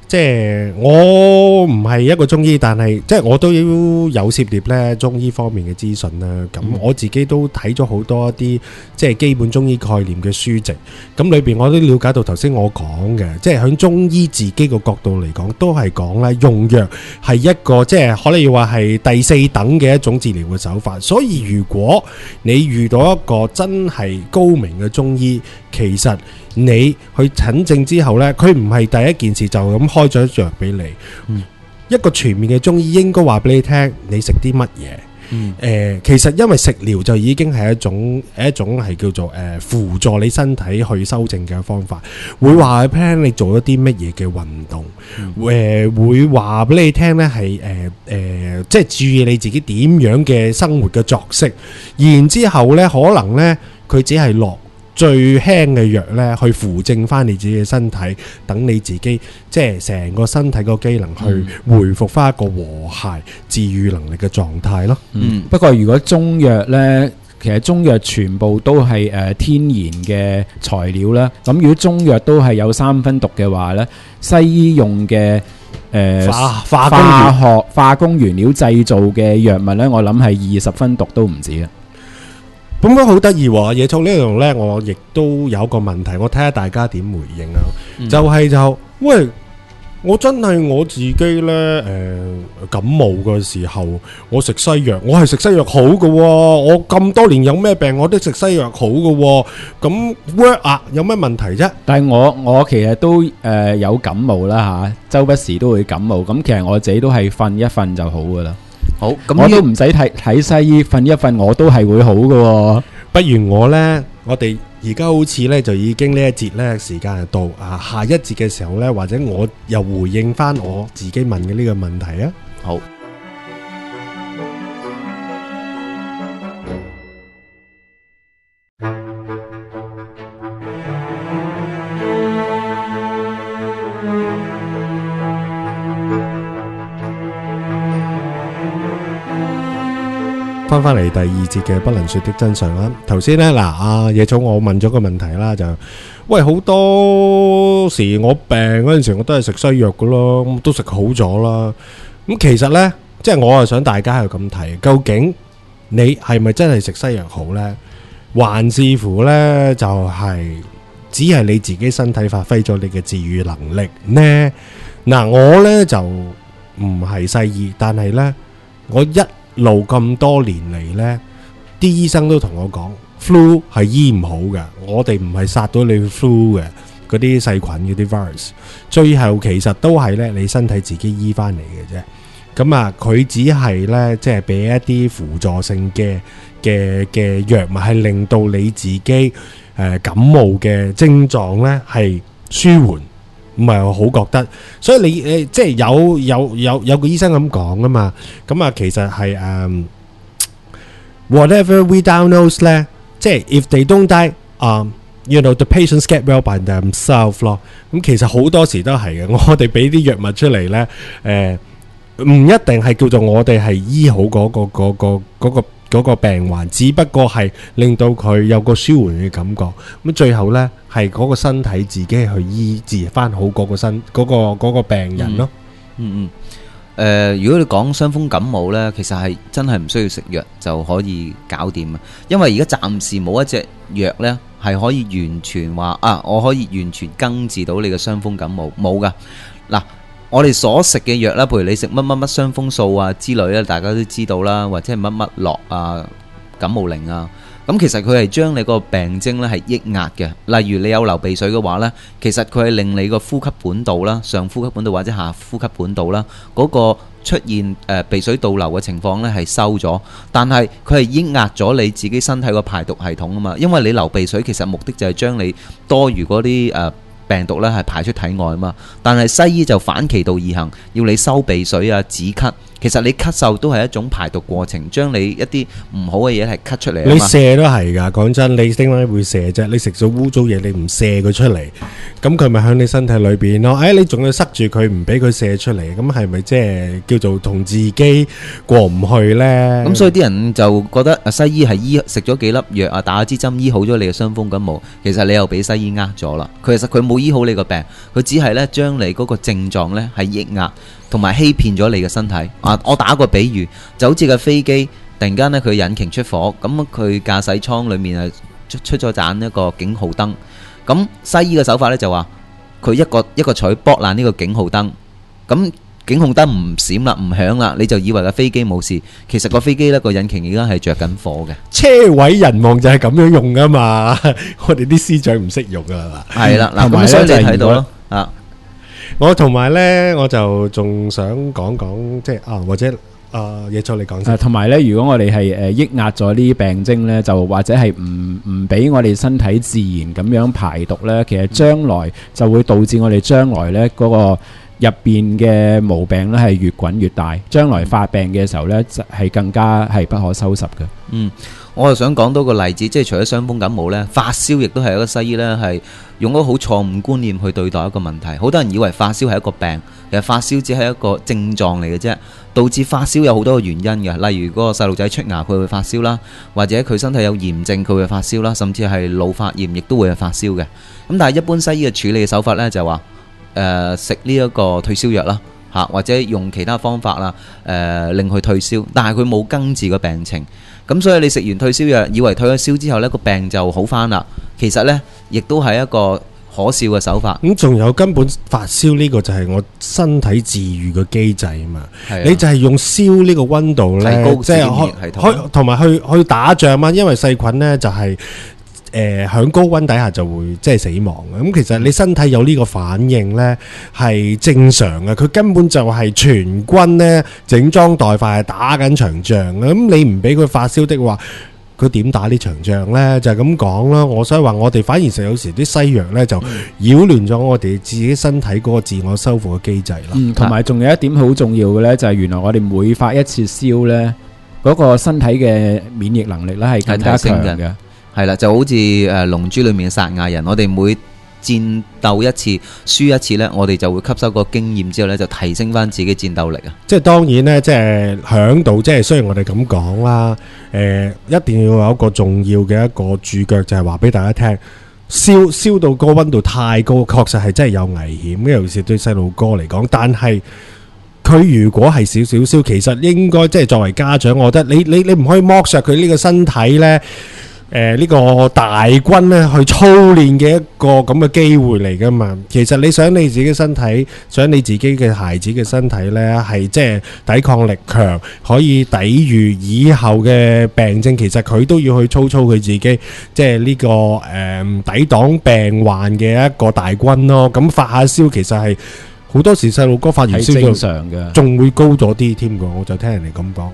C: 即係我唔係一個中醫，但係即係我都有涉獵咧中醫方面嘅資訊啦。咁我自己都睇咗好多一啲即係基本中醫概念嘅書籍。咁裏邊我都了解到頭先我講嘅，即係喺中醫自己個角度嚟講，都係講咧用藥係一個即係可以話係第四等嘅一種治療嘅手法。所以如果你遇到一個真係高明嘅中醫，其實你去診症之後呢，佢唔係第一件事就咁開咗藥俾你。一個全面嘅中醫應該話俾你聽，你食啲乜嘢。其實因為食療就已經係一種係叫做輔助你身體去修正嘅方法，會話俾你聽你做一啲乜嘢嘅運動，會話俾你聽呢係即係注意你自己點樣嘅生活嘅作息，然之後呢可能呢佢只係落最輕嘅藥咧，去扶正翻你自己嘅身體，等你自己即係成個身體個機能去回復翻一個和諧治癒能力嘅狀態咯。
D: 不過如果中藥呢，其實中藥全部都係天然嘅材料啦。咁如果中藥都係有3分毒嘅話呢，西醫用嘅化工原料製造嘅藥物呢，我諗係20分毒都唔止啊。
C: 咁樣好得意喎！野草呢度呢，我亦都有個問題，我睇下大家點回應啊。喂，我真係我自己呢，感冒嘅時候，我食西藥，我係食西藥好嘅喎。我咁多年有咩病我都食西藥好嘅喎。咁 work 啊，有咩問題啫？
D: 但係我其實都有感冒啦嚇，周不時都會感冒。咁其實我自己都係瞓一瞓就好噶啦。
B: 好，咁
D: 我都唔使睇西醫，瞓一瞓我都係會好嘅喎。
C: 不如我哋而家好似呢，就已經呢一節呢時間係到啊，下一節嘅時候呢，或者我又回應翻我自己問嘅呢個問題啊。
B: 好。
C: 翻嚟第二節嘅不能說的真相啦。頭先呢，阿野草我問咗個問題啦，就喂，好多時我病嗰陣時我都係食西藥噶咯，咁都食好咗啦。咁其實呢，即係我係想大家係咁睇，究竟你係咪真係食西藥好呢？還是乎呢，就係只係你自己身體發揮咗你嘅治癒能力呢？嗱，我呢就唔係西醫，但係呢，我一路咁多年嚟呢，啲醫生都同我講 flu 係醫唔好嘅，我哋唔係殺到你 flu 嘅嗰啲細菌嗰啲 virus， 最後其實都係呢你身體自己醫翻嚟嘅啫。咁啊，佢只係呢，即係俾一啲輔助性嘅藥物，係令到你自己感冒嘅症狀呢係舒緩。唔係我好覺得，所以你即係有個醫生咁講啊嘛，咁啊其實係whatever we diagnose 咧，即係 if they don't die，you know the patients get well by themselves 咯。咁其實好多時都係嘅，我哋俾啲藥物出嚟咧，唔一定係叫做我哋係醫好嗰個病患，只不過係令到佢有個舒緩嘅感覺。咁最後呢，係嗰個身體自己去醫治翻好嗰個病人咯。
B: 如果你講傷風感冒呢，其實係真係唔需要食藥就可以搞掂啊。因為而家暫時冇一隻藥呢係可以完全話啊，我可以完全根治到你嘅傷風感冒，冇噶。嗱，我哋所食嘅藥啦，譬如你食乜乜乜傷風素啊之類咧，大家都知道啦，或者係乜乜樂啊、感冒靈啊，咁其實佢係將你個病徵咧係抑壓嘅。例如你有流鼻水嘅話呢，其實佢係令你個呼吸管道啦、上呼吸管道或者下呼吸管道啦嗰個出現鼻水倒流嘅情況呢係收咗，但係佢係抑壓咗你自己身體個排毒系統啊嘛。因為你流鼻水其實目的就係將你多餘嗰啲病毒咧係排出體外啊嘛。但係西醫就反其道而行，要你收鼻水啊、止咳。其實你咳嗽都係一種排毒過程，將你一啲唔好嘅嘢係咳出嚟啊嘛。
C: 你射都係㗎，講真，你點解會射啫？你食咗污糟嘢，你唔射佢出嚟，咁佢咪喺你身體裏邊咯？你仲要塞住佢，唔俾佢射出嚟，咁係咪即係叫做同自己過唔去呢？
B: 咁所以啲人就覺得西醫係食咗幾粒藥啊，打咗支針醫好咗你嘅傷風感冒，其實你又俾西醫呃咗啦。其實佢冇醫好你個病，佢只係咧將你嗰個症狀咧係抑壓同埋欺騙咗你嘅身體。我打個比喻，就好似架飛機突然間咧佢引擎出火，咁佢駕駛艙裏面係出咗盞一個警號燈。咁西醫嘅手法咧就話佢一個錘剝爛呢個警號燈，咁警號燈唔閃啦，唔響啦，你就以為個飛機冇事，其實個飛機咧個引擎而家係着緊火嘅。
C: 車毀人亡就係咁樣用噶嘛，我哋啲師長唔識用噶啦。
B: 係啦，嗱咁所以你睇到咯啊。
C: 我同埋呢，我就仲想講講，即係或者野菜你講先。
D: 同埋呢，如果我哋係抑壓咗呢啲病徵呢，就或者係唔俾我哋身體自然咁樣排毒呢，其實將來就會導致我哋將來呢嗰個入邊嘅毛病呢係越滾越大，將來發病嘅時候呢，係更加係不可收拾嘅。
B: 我就想講多個例子，即係除咗傷風感冒呢，發燒亦都係一個西醫呢係用一個好錯誤觀念去對待一個問題。好多人以為發燒係一個病，其實發燒只係一個症狀嚟嘅啫。導致發燒有好多個原因嘅，例如嗰個細路仔出牙佢會發燒啦，或者佢身體有炎症佢會發燒啦，甚至係腦發炎亦都會係發燒嘅。咁但係一般西醫嘅處理手法呢，就話食呢一個退燒藥啦，或者用其他方法啦令佢退燒，但係佢冇根治個病情。咁所以你食完退燒藥，以為退咗燒之後呢個病就好返啦，其實呢亦都係一個可笑嘅手法。
C: 咁仲有根本發燒呢個就係我身體自愈嘅機制啊嘛，你就係用燒呢個溫度呢，即係同埋去打仗嘛，因為細菌呢就係響高溫底下就會即係死亡嘅。咁其實你身體有呢個反應呢係正常嘅，佢根本就係全軍呢整裝待發係打緊場仗。咁你唔俾佢發燒的話，佢點打呢場仗呢？就係咁講啦。我所以話我哋反而成有時啲西藥呢就擾亂咗我哋自己身體嗰個自我修復嘅機制啦。
D: 同埋仲有一點好重要嘅呢，就係原來我哋每發一次燒呢，嗰個身體嘅免疫能力呢係更加強嘅。
B: 係啦，就好似龍珠裏面嘅撒亞人，我哋每戰鬥一次輸一次呢，我哋就會吸收個經驗之後呢，就提升翻自己戰鬥力啊！
C: 即係當然呢，即係響度，即係雖然我哋咁講啦，一定要有一個重要嘅一個注腳，就係話俾大家聽，燒到個溫度太高，確實係真係有危險，尤其是對細路哥嚟講。但係佢如果係少少燒，其實應該即係作為家長，我覺得你唔可以剝削佢呢個身體呢。呢個大軍咧去操練嘅一個咁嘅機會嚟噶嘛。其實你想你自己身體，想你自己嘅孩子嘅身體呢係即係抵抗力強，可以抵禦以後嘅病症，其實佢都要去操佢自己，即係呢個抵擋病患嘅一個大軍咯。咁發下燒其實係好多時細路哥發完燒
D: 正常嘅，
C: 仲會高咗啲添㗎。我就聽人哋咁講。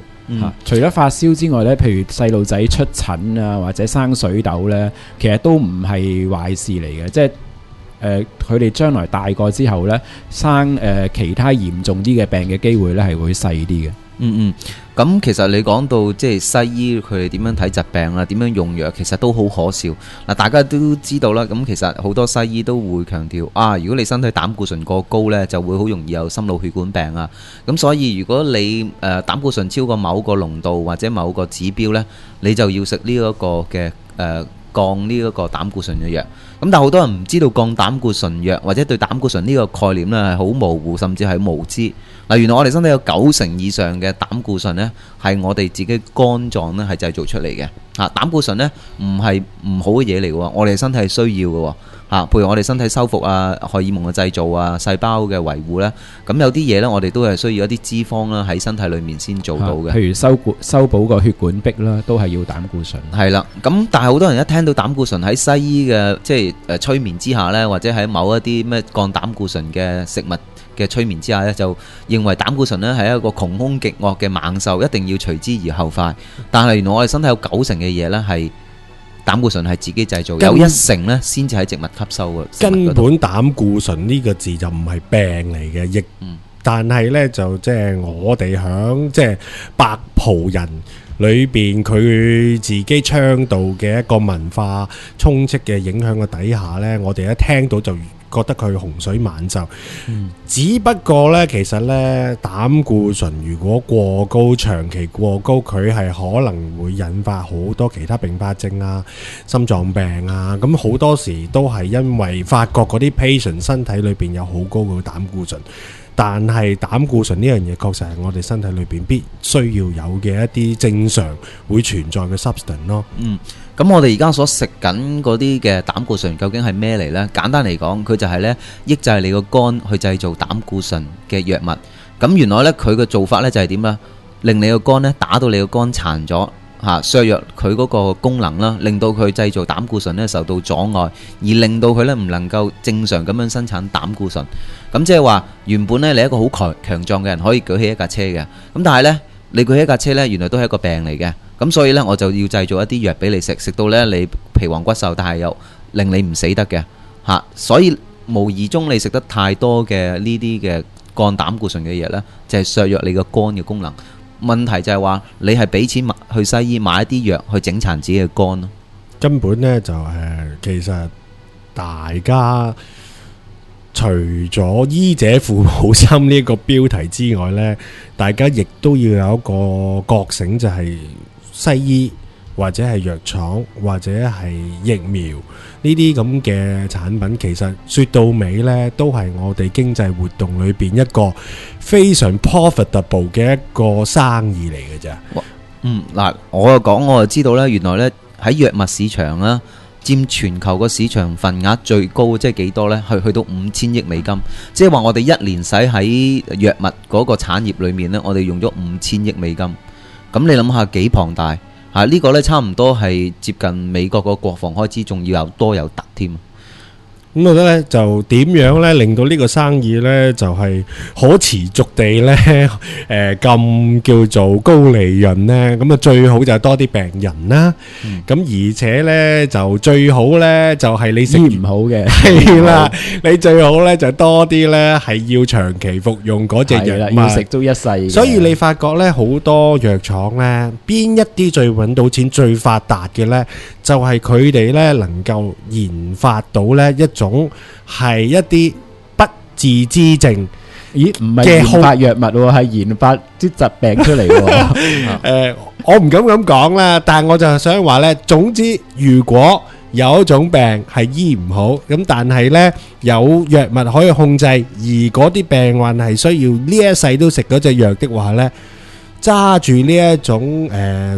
D: 除咗發燒之外呢，譬如細路仔出疹啊，或者生水痘呢，其實都唔係壞事嚟嘅。即係佢哋將來大個之後呢，生其他嚴重啲嘅病嘅機會呢係會細啲嘅。
B: 咁其實你講到即係西醫佢哋點樣睇疾病啊，點樣用藥，其實都好可笑。嗱，大家都知道啦，咁其實好多西醫都會強調如果你身體膽固醇過高呢，就會好容易有心腦血管病啊。咁所以如果你膽固醇超過某個濃度或者某個指標呢，你就要食呢一個嘅降呢一個膽固醇嘅藥。咁但係好多人唔知道降膽固醇藥，或者對膽固醇呢個概念呢係好模糊，甚至係無知。原來我哋身體有90%以上嘅膽固醇呢係我哋自己肝臟呢係製造出嚟嘅。膽固醇呢唔係唔好嘅嘢嚟嘅喎，我哋身體係需要嘅喎。譬如我哋身體修復啊、荷爾蒙嘅製造啊、細胞嘅維護呢，咁有啲嘢呢，我哋都係需要一啲脂肪啦喺身體裏面先做到嘅。
D: 譬如修補個血管壁啦，都係要膽固醇。
B: 係啦，咁但係好多人一聽到膽固醇喺西醫嘅即係催眠之下呢，或者喺某一啲咩降膽固醇嘅食物嘅催眠之下呢，就認為膽固醇呢係一個窮兇極惡嘅猛獸，一定要隨之而後快。但係原來我哋身體有90%嘅嘢呢係膽固醇係自己製造，有1%呢先至喺植物吸收嘅。
C: 根本膽固醇呢個字就唔係病嚟嘅，亦但係呢就即係我哋響即係白袍人裏邊佢自己倡導嘅一個文化充斥嘅影響嘅底下呢，我哋一聽到就覺得佢洪水猛獸。只不過呢，其實呢，膽固醇如果過高，長期過高，佢係可能會引發好多其他併發症啊、心臟病啊。咁好多時都係因為發覺嗰啲 patient 身體裏邊有好高嘅膽固醇。但係膽固醇呢樣嘢確實係我哋身體裏邊必須要有嘅一啲正常會存在嘅 substance 咯。
B: 咁我哋而家所食緊嗰啲嘅膽固醇究竟係咩嚟呢？簡單嚟講，佢就係呢抑制你個肝去製造膽固醇嘅藥物。咁原來呢，佢嘅做法呢就係點呢？令你個肝呢打到你個肝殘咗。削弱佢嗰個功能啦，令到佢製造膽固醇咧受到阻礙，而令到佢咧唔能夠正常咁樣生產膽固醇。咁即係話原本咧你一個好強壯嘅人可以舉起一架車嘅，咁但係咧你舉起一架車咧原來都係一個病嚟嘅。咁所以咧我就要製造一啲藥俾你食，食到咧你皮黃骨瘦，但係又令你唔死得嘅。所以無意中你食得太多嘅呢啲嘅降膽固醇嘅嘢咧，就係削弱你個肝嘅功能。問題就係話你係俾錢去西醫買一啲藥去整殘自己嘅肝咯。
C: 根本呢，就其實大家除咗醫者父母心呢個標題之外呢，大家亦都要有一個覺醒，就係西醫或者係藥廠或者係疫苗呢啲咁嘅產品，其實說到尾呢，都係我哋經濟活動裏邊一個非常 profitable 嘅一個生意嚟嘅咋。
B: 嗱，我就講，我就知道呢，原來呢喺藥物市場啦，佔全球個市場份額最高，即係幾多呢？去到5000億美金，即係話我哋一年使喺藥物嗰個產業裏面呢，我哋用咗5000億美金。咁你諗下幾龐大？呢個呢差唔多係接近美國個國防開支，仲要有多有突添。
C: 咁我覺得呢，就點樣呢令到呢個生意呢，就係可持續地呢，咁叫做高利潤呢？咁啊最好就係多啲病人啦。咁而且呢，就最好呢，就係你食
D: 唔好嘅，
C: 係啦，你最好呢，就多啲呢，係要長期服用嗰隻藥物，
D: 要食足一世。
C: 所以你發覺呢，好多藥廠呢，邊一啲最揾到錢、最發達嘅呢，就係佢哋呢能夠研發到呢一種係一啲不治之症。
D: 咦？唔係研發藥物喎，係研發啲疾病出嚟喎。
C: 我唔敢咁講啦，但係我就係想話呢，總之如果有一種病係醫唔好，咁但係呢有藥物可以控制，而嗰啲病患係需要呢一世都食嗰隻藥的話呢，揸住呢一種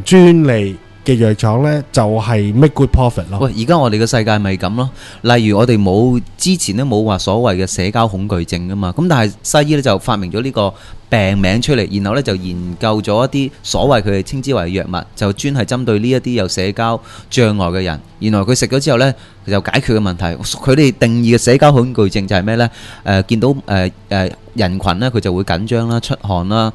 C: 專利嘅藥廠呢，就係 make good profit 咯。
B: 喂，而家我哋嘅世界咪咁咯？例如我哋冇之前呢冇話所謂嘅社交恐懼症噶嘛，咁但係西醫呢就發明咗呢個病名出嚟，然後呢就研究咗一啲所謂佢哋稱之為藥物，就專係針對呢一啲有社交障礙嘅人。原來佢食咗之後呢，就解決嘅問題。佢哋定義嘅社交恐懼症就係咩呢？見到人群呢，佢就會緊張啦、出汗啦、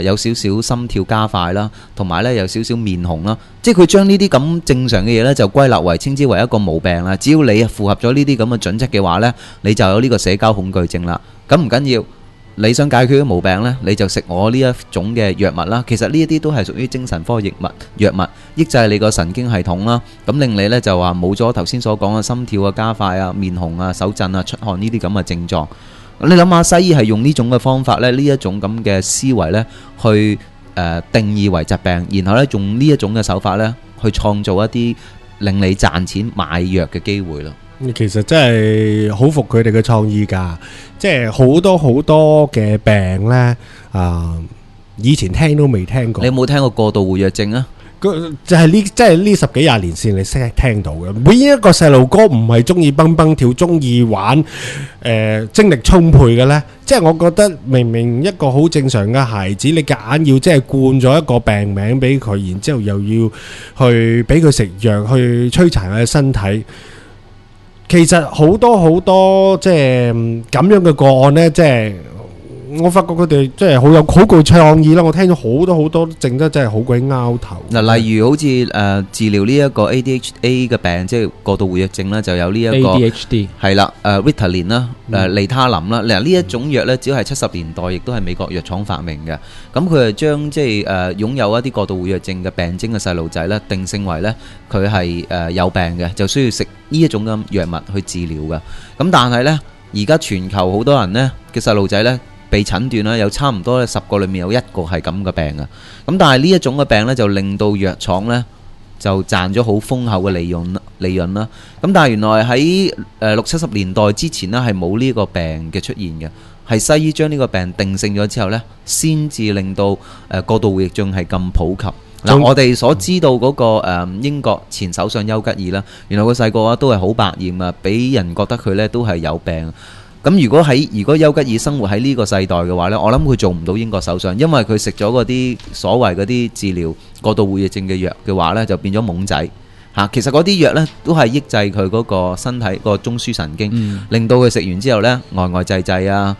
B: 有少少心跳加快啦，同埋呢有少少面紅啦。即係佢將呢啲咁正常嘅嘢呢，就歸納為稱之為一個毛病啦。只要你符合咗呢啲咁嘅準則嘅話呢，你就有呢個社交恐懼症啦。咁唔緊要。你想解決啲毛病呢，你就食我呢一種嘅藥物啦。其實呢一啲都係屬於精神科藥物，抑制你個神經系統啦，咁令你呢就話冇咗頭先所講嘅心跳啊加快啊、面紅啊、手震啊、出汗呢啲咁嘅症狀。你諗下，西醫係用呢種嘅方法呢，呢一種咁嘅思維呢，去定義為疾病，然後呢用呢一種嘅手法呢，去創造一啲令你賺錢買藥嘅機會咯。
C: 其實真係好服佢哋嘅創意㗎，即係好多好多嘅病呢，以前聽都未聽過。
B: 你有冇聽過過度活躍症啊？
C: 就係呢，即係呢十幾廿年先你識聽到嘅。每一個細路哥唔係中意蹦蹦跳，中意玩，精力充沛嘅呢。即係我覺得明明一個好正常嘅孩子，你夾硬要即係灌咗一個病名俾佢，然之後又要去俾佢食藥去摧殘佢嘅身體。其實好多即係咁樣嘅個案呢，即係。我發覺佢哋即係好具創意啦！我聽咗好多症得真係好鬼拗頭。
B: 嗱，例如好似治療呢一個 ADHD 嘅病，即係過度活躍症啦，就有呢一個
D: ADHD
B: 係啦，Ritalin 啦，利他林啦。嗱，呢一種藥呢，只要係70年代，亦都係美國藥廠發明嘅。咁佢係將即係擁有一啲過度活躍症嘅病徵嘅細路仔呢，定性為呢，佢係有病嘅，就需要食呢一種嘅藥物去治療嘅。咁但係呢，而家全球好多人呢嘅細路仔呢，被診斷啦，有差唔多10個裏面有1個係咁嘅病啊！咁但係呢一種嘅病呢，就令到藥廠呢就賺咗好豐厚嘅利潤啦。咁但係原來喺60-70年代之前呢，係冇呢個病嘅出現嘅，係西醫將呢個病定性咗之後呢，先至令到過度活躍症係咁普及。嗱，我哋所知道嗰個英國前首相丘吉爾啦，原來佢細個都係好百厭啊，俾人覺得佢呢都係有病。咁如果丘吉爾生活喺呢個世代嘅話呢，我諗佢做唔到英國首相，因為佢食咗嗰啲所謂嗰啲治療過度活躍症嘅藥嘅話呢，就變咗懵仔嚇。其實嗰啲藥呢都係抑制佢嗰個身體個中樞神經，令到佢食完之後呢呆滯滯啊，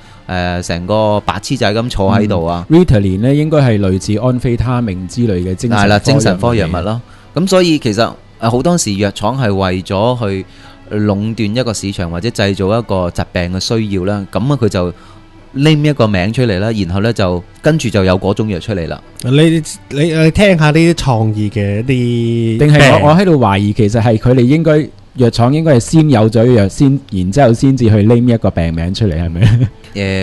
B: 成個白痴仔咁坐喺度啊。
D: Ritalin 呢應該係類似安非他命之類嘅精神科藥物
B: 咯。咁所以其實好多時藥廠係為咗去壟斷一個市場或者製造一個疾病嘅需要啦，咁啊佢就拎一個名出嚟啦，然後呢就跟住就有嗰種藥出嚟啦。你
C: 聽下呢啲創意嘅一啲，
D: 定係我喺度懷疑，其實係佢哋應該藥廠應該係先有咗藥先，然之後先至去拎一個病名出嚟，係咪？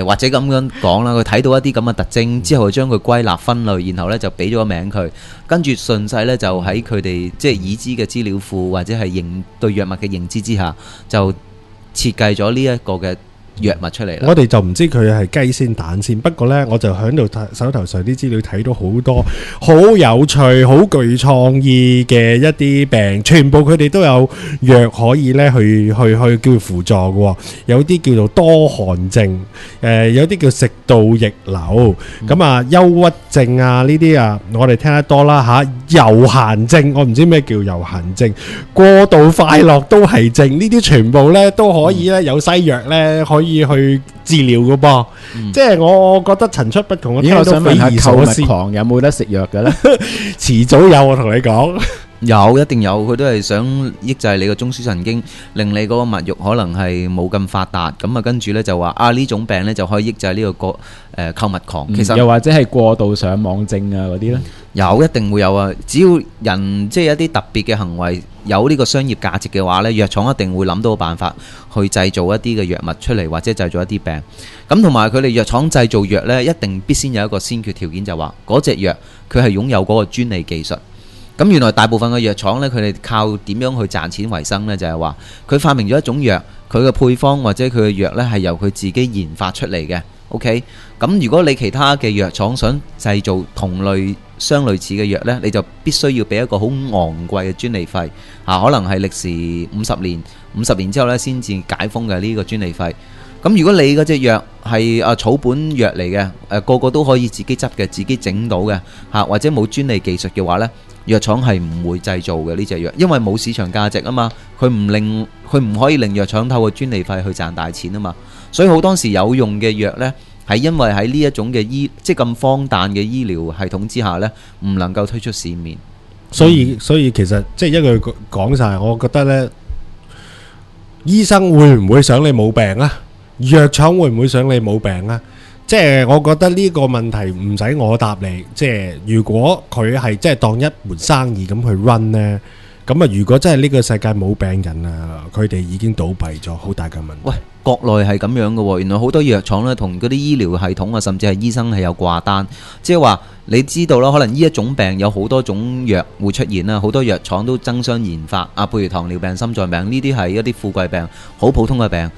B: 或者咁樣講啦，佢睇到一啲咁嘅特徵之後，將佢歸納分類，然後呢就俾咗個名佢，跟住順勢呢就喺佢哋即係已知嘅資料庫或者係對藥物嘅認知之下，就設計咗呢一個嘅藥物出嚟啦。
C: 我哋就唔知佢係雞先蛋先，不過呢，我就喺度手頭上啲資料睇到好多好有趣、好具創意嘅一啲病，全部佢哋都有藥可以呢去叫輔助嘅。有啲叫做多汗症，有啲叫食道逆流，咁啊憂鬱症啊呢啲啊，我哋聽得多啦嚇。悠閒症，我唔知咩叫悠閒症，過度快樂都係症，呢啲全部呢都可以呢有西藥呢可以去治療嘅噃，即係我覺得層出不窮。我聽到匪夷所思，
D: 購物狂有冇得食藥嘅咧？
C: 遲早有，我同你講。
B: 有，一定有，佢都係想抑制你個中樞神經，令你嗰個物慾可能係冇咁發達，咁啊跟住呢就話呢種病呢就可以抑制呢個購物狂。其實
D: 又或者係過度上網症啊嗰啲呢，
B: 有，一定會有啊！只要人即係一啲特別嘅行為有呢個商業價值嘅話呢，藥廠一定會諗到辦法去製造一啲嘅藥物出嚟，或者製造一啲病。咁同埋佢哋藥廠製造藥呢，一定必先有一個先決條件，就話嗰隻藥佢係擁有嗰個專利技術。咁原來大部分嘅藥廠呢，佢哋靠點樣去賺錢為生呢？就係話佢發明咗一種藥，佢嘅配方或者佢嘅藥呢係由佢自己研發出嚟嘅。OK，咁如果你其他嘅藥廠想製造同類相類似嘅藥呢，你就必須要俾一個好昂貴嘅專利費可能係歷時50年之後呢先至解封嘅呢個專利費。咁如果你嗰隻藥係草本藥嚟嘅，個個都可以自己執嘅，自己整到嘅或者冇專利技術嘅話呢，藥廠係唔會製造嘅呢隻藥，因為冇市場價值啊嘛，佢唔可以令藥廠透過專利費去賺大錢啊嘛，所以好多時有用嘅藥呢，係因為喺呢一種嘅即係咁荒誕嘅醫療系統之下呢，唔能夠推出市面。
C: 所以其實即係一句講晒，我覺得呢，醫生會唔會想你冇病啊？藥廠會唔會想你冇病啊？即係我覺得呢個問題唔使我答你，即係如果佢係即係當一門生意咁去 run 呢，咁啊如果真係呢個世界冇病人啊，佢哋已經倒閉咗，好大嘅問題。
B: 喂，國內係咁樣嘅喎，原來好多藥廠呢同嗰啲醫療系統啊，甚至係醫生係有掛單，即係話你知道啦，可能呢一種病有好多種藥會出現啦，好多藥廠都爭相研發啊，譬如糖尿病、心臟病呢啲係一啲富貴病，好普通嘅病。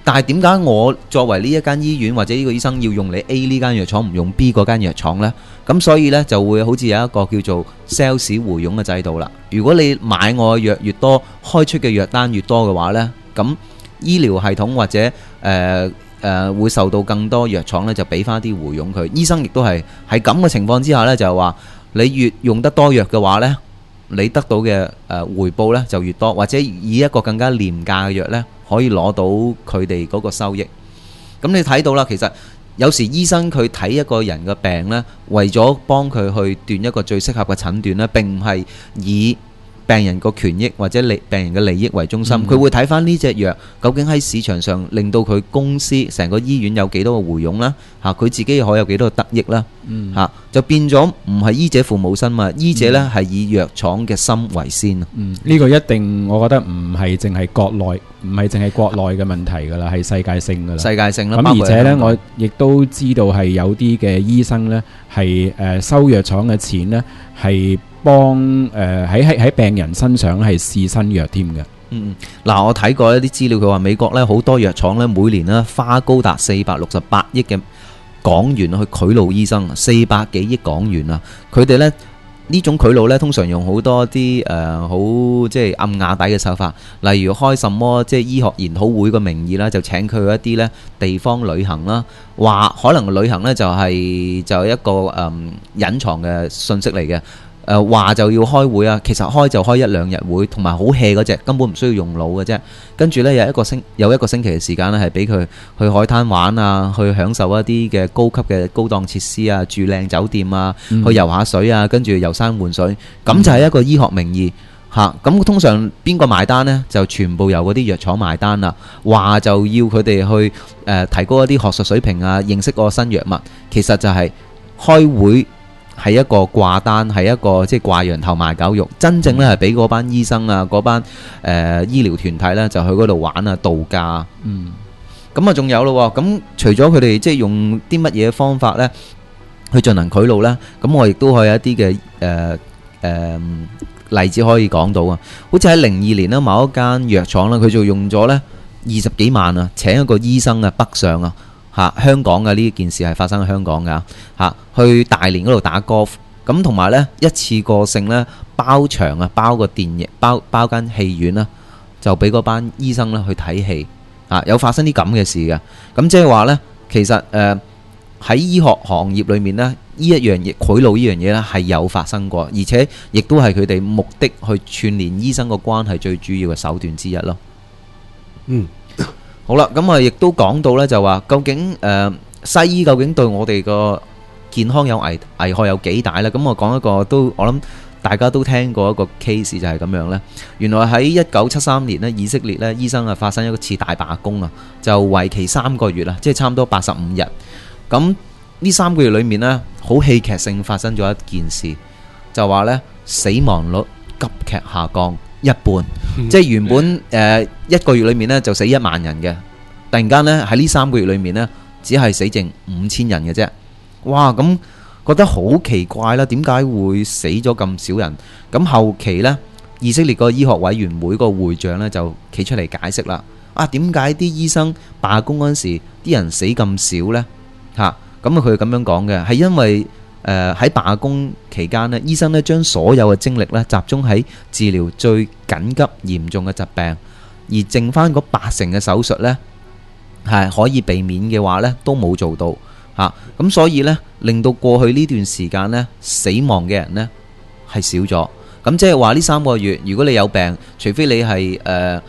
B: 但係點解我作為呢一間醫院或者呢個醫生要用你 A 呢間藥廠唔用 B 嗰間藥廠呢？咁所以呢，就會好似有一個叫做 sales 回佣嘅制度啦。如果你買我嘅藥越多，開出嘅藥單越多嘅話呢，咁醫療系統或者會受到更多藥廠呢就俾翻啲回佣佢。醫生亦都係喺咁嘅情況之下呢，就係話你越用得多藥嘅話呢，你得到嘅回報呢就越多，或者以一個更加廉價嘅藥呢，可以攞到佢哋嗰個收益。咁你睇到啦，其實有時醫生佢睇一個人嘅病呢，為咗幫佢去斷一個最適合嘅診斷呢，並唔係以病人個權益或者病人嘅利益為中心，佢會睇翻呢隻藥究竟喺市場上令到佢公司成個醫院有幾多個回佣啦，嚇佢自己可以有幾多個得益啦，嚇就變咗唔係醫者父母心嘛，醫者呢係以藥廠嘅心為先。
D: 呢個一定我覺得唔係淨係國內，唔係淨係國內嘅問題㗎啦，係世界性㗎啦。
B: 世界性啦。
D: 咁而且呢，我亦都知道係有啲嘅醫生呢係收藥廠嘅錢呢係幫喺病人身上係試新藥添嘅。
B: 嗱，我睇過一啲資料，佢話美國咧好多藥廠咧每年咧花高達468億嘅港元去賄賂醫生，400幾億港元啊！佢哋咧呢種賄賂咧通常用好多啲好即係暗瓦底嘅手法，例如開什麼即係醫學研討會嘅名義啦，就請佢去一啲咧地方旅行啦，話可能旅行咧就係一個隱藏嘅信息嚟嘅。話就要開會啊，其實開就開1、2日會，同埋好 hea 嗰隻，根本唔需要用腦嘅啫。跟住呢，有一個星期嘅時間呢，係俾佢去海灘玩啊，去享受一啲嘅高級嘅高檔設施啊，住靚酒店啊，去游下水啊，跟住遊山玩水，咁就係一個醫學名義嚇。咁通常邊個埋單呢？就全部由嗰啲藥廠埋單啦。話就要佢哋去提高一啲學術水平啊，認識個新藥物，其實就係開會。係一個掛單，係一個即係掛羊頭賣狗肉。真正咧係俾嗰班醫生啊，嗰班醫療團體咧就去嗰度玩啊、度假。咁啊，仲有咯。咁除咗佢哋即係用啲乜嘢方法咧去進行賄賂咧，咁我亦都可以一啲嘅例子可以講到啊。好似喺02年啦，某一間藥廠啦，佢就用咗咧20幾萬啊，請一個醫生啊北上啊。香港嘅呢件事係發生喺香港㗎嚇，去大連嗰度打 golf， 咁同埋呢一次過性呢包場啊，包個電影包間戲院啦，就俾嗰班醫生呢去睇戲啊，有發生啲咁嘅事嘅。咁即係話呢，其實喺醫學行業裏面呢，呢一樣嘢賄賂呢樣嘢呢係有發生過，而且亦都係佢哋目的去串連醫生個關係最主要嘅手段之一咯。好啦，咁啊，亦都講到呢，就話究竟西醫究竟對我哋個健康有危害有幾大呢？咁我講一個我諗大家都聽過一個 case 就係咁樣呢。原來喺1973年呢，以色列呢醫生啊發生一次大罷工啊，就為期3個月啦，即係差唔多85日。咁呢3個月裏面呢，好戲劇性發生咗一件事，就話呢死亡率急劇下降。一半，即係原本1個月裏面呢就死1萬人嘅，突然間呢喺呢3個月裏面呢，只係死剩5000人嘅啫。哇！咁覺得好奇怪啦，點解會死咗咁少人？咁後期呢，以色列個醫學委員會個會長呢就企出嚟解釋啦。點解啲醫生罷工嗰陣時啲人死咁少呢？咁佢咁樣講嘅係因為喺罷工期間呢，醫生呢將所有嘅精力呢集中喺治療最緊急嚴重嘅疾病，而剩翻嗰80%嘅手術呢係可以避免嘅話呢都冇做到咁所以呢，令到過去呢段時間呢，死亡嘅人呢係少咗。咁即係話呢3個月，如果你有病，除非你係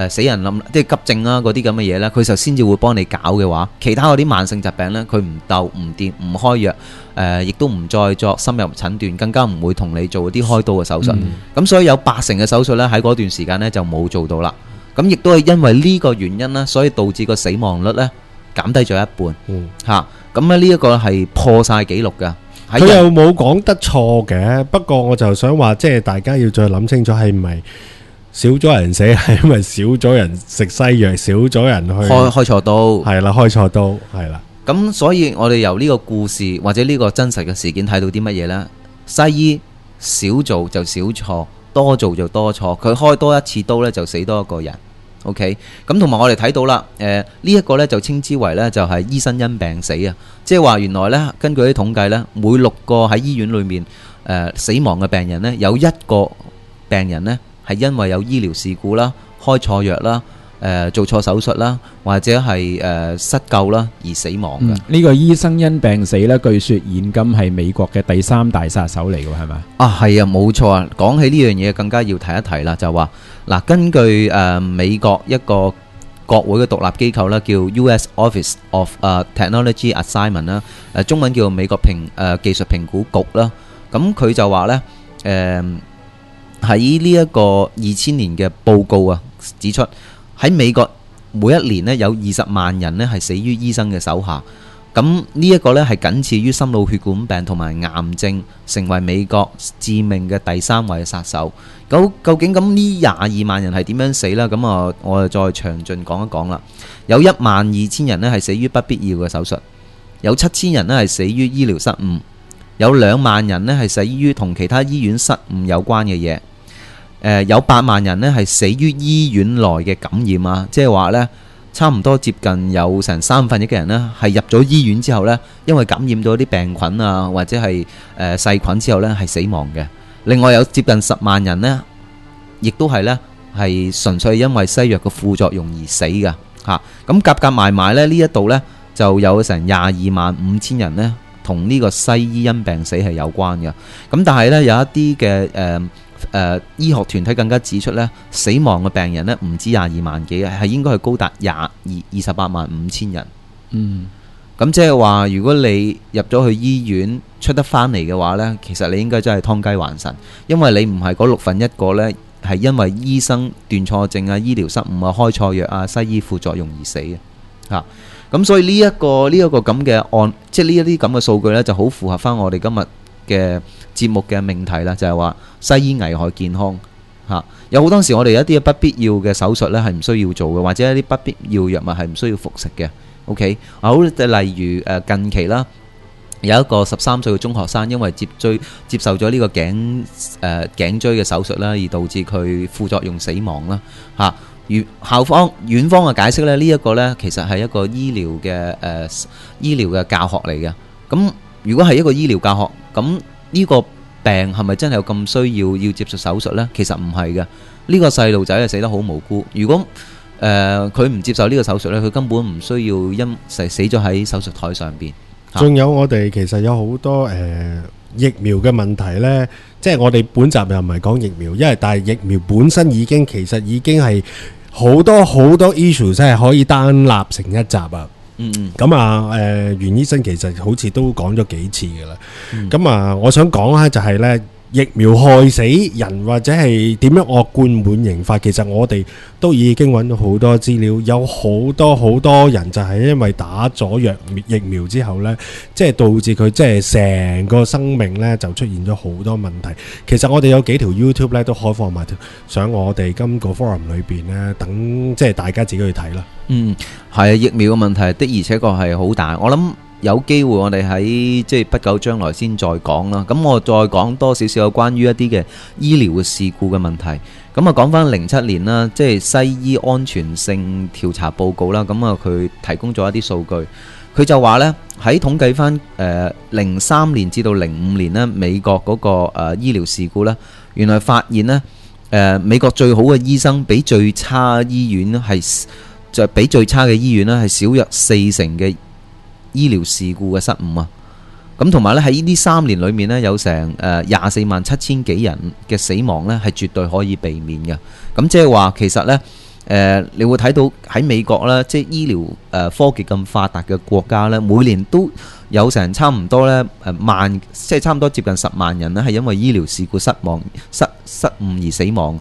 B: 死人冧，即係急症啊嗰啲咁嘅嘢呢，佢就先至會幫你搞嘅話，其他嗰啲慢性疾病呢，佢唔鬥唔掂唔開藥，亦都唔再作深入診斷，更加唔會同你做啲開刀嘅手術。咁所以有80%嘅手術呢，喺嗰段時間呢就冇做到啦。咁亦都係因為呢個原因呢，所以導致個死亡率呢減低咗一半。咁呢一個係破晒紀錄㗎。
C: 佢又冇講得錯嘅，不過我就想話，即係大家要再諗清楚，係咪少咗人死，係因為少咗人食西藥，少咗人去
B: 開錯刀，係
C: 啦，開錯刀，係啦。
B: 咁所以我哋由呢個故事或者呢個真實嘅事件睇到啲乜嘢呢？西醫少做就少錯，多做就多錯。佢開多一次刀呢，就死多一個人 OK， 咁同埋我哋睇到啦，呢一個呢就稱之為呢就係醫生因病死啊，即係話原來呢根據啲統計呢，每6個喺醫院裏面死亡嘅病人呢，有1個病人呢係因為有醫療事故啦、開錯藥啦、做錯手術啦，或者係失救啦而死亡嘅。
D: 呢個醫生因病死呢，據說現今係美國嘅第3大殺手嚟嘅，係咪？
B: 係啊，冇錯啊。講起呢樣嘢，更加要提一提啦，就話嗱，根據美國一個國會嘅獨立機構啦，叫 US Office of Technology Assignment 啦，中文叫美國技術評估局啦。咁佢就話呢，喺呢一個2000年嘅報告啊，指出喺美國每一年呢有20萬人呢係死於醫生嘅手下。咁呢一個呢係僅次於心腦血管病同埋癌症，成為美國致命嘅第3位殺手。究竟咁呢22萬人係點樣死呢？咁我就再詳盡講一講啦。有12000人呢係死於不必要嘅手術，有7000人呢係死於醫療失誤，有2萬人呢係死於同其他醫院失誤有關嘅嘢。有8萬人呢係死於醫院內嘅感染啊，即係話呢，差唔多接近有成1/3嘅人呢係入咗醫院之後呢，因為感染咗啲病菌啊或者係細菌之後呢係死亡嘅。另外有接近10萬人呢，亦都係呢係純粹因為西藥嘅副作用而死嘅嚇。咁夾埋埋呢，呢一度呢就有成225000人呢同呢個西醫因病死係有關嘅。咁但係呢，有一啲嘅醫學團體更加指出呢，死亡嘅病人呢唔止22萬幾，係應該係高達285000人。咁即係話，如果你入咗去醫院出得返嚟嘅話呢，其實你應該真係劏雞還神，因為你唔係嗰1/6呢係因為醫生斷錯症啊、醫療失誤啊、開錯藥啊、西醫副作用而死嘅嚇。咁所以呢一個咁嘅案，即係呢一啲咁嘅數據呢，就好符合返我哋今日嘅節目嘅命題啦，就係話西醫危害健康嚇。有好多時我哋有一啲不必要嘅手術呢係唔需要做嘅，或者一啲不必要藥物係唔需要服食嘅。OK， 好，例如近期啦，有一個13歲嘅中學生因為接受咗呢個頸椎嘅手術啦，而導致佢副作用死亡啦嚇。院方嘅解釋咧，呢一個呢其實係一個醫療嘅教學嚟嘅。咁如果係一個醫療教學，咁呢個病係咪真係有咁需要接受手術呢？其實唔係嘅。呢個細路仔係死得好無辜。如果佢唔接受呢個手術呢，佢根本唔需要因死咗喺手術台上邊。
C: 仲有我哋其實有好多疫苗嘅問題呢，即係我哋本集又唔係講疫苗，因為但係疫苗本身其實已經係好多 issues 係可以單立成一集啊。咁啊，袁醫生其實好似都講咗幾次㗎啦。咁啊，我想講下就係呢，疫苗害死人或者係點樣惡貫滿盈法，其實我哋都已經揾到好多資料，有好多人就係因為打咗疫苗之後呢，即係導致佢即係成個生命呢就出現咗好多問題。其實我哋有幾條 YouTube 呢都開放埋上我哋今個 forum 裏邊呢，等即係大家自己去睇啦。
B: 係啊，疫苗嘅問題的而且確係好大。我諗有機會我哋喺即係不久將來先再講啦。咁我再講多少少有關於一啲嘅醫療嘅事故嘅問題。咁啊，講翻07年啦，即係西醫安全性調查報告啦。咁啊，佢提供咗一啲數據，佢就話呢，喺統計翻03年至到05年呢，美國嗰個醫療事故呢，原來發現呢，美國最好嘅醫生比最差醫院呢就比最差嘅醫院呢係少約40%嘅醫療事故嘅失誤啊！咁同埋咧喺呢3年裏面呢，有成247000幾人嘅死亡呢係絕對可以避免嘅。咁即係話其實呢，你會睇到喺美國呢，即係醫療科技咁發達嘅國家呢，每年都有成差唔多呢即係差唔多接近10萬人呢係因為醫療事故失誤而死亡。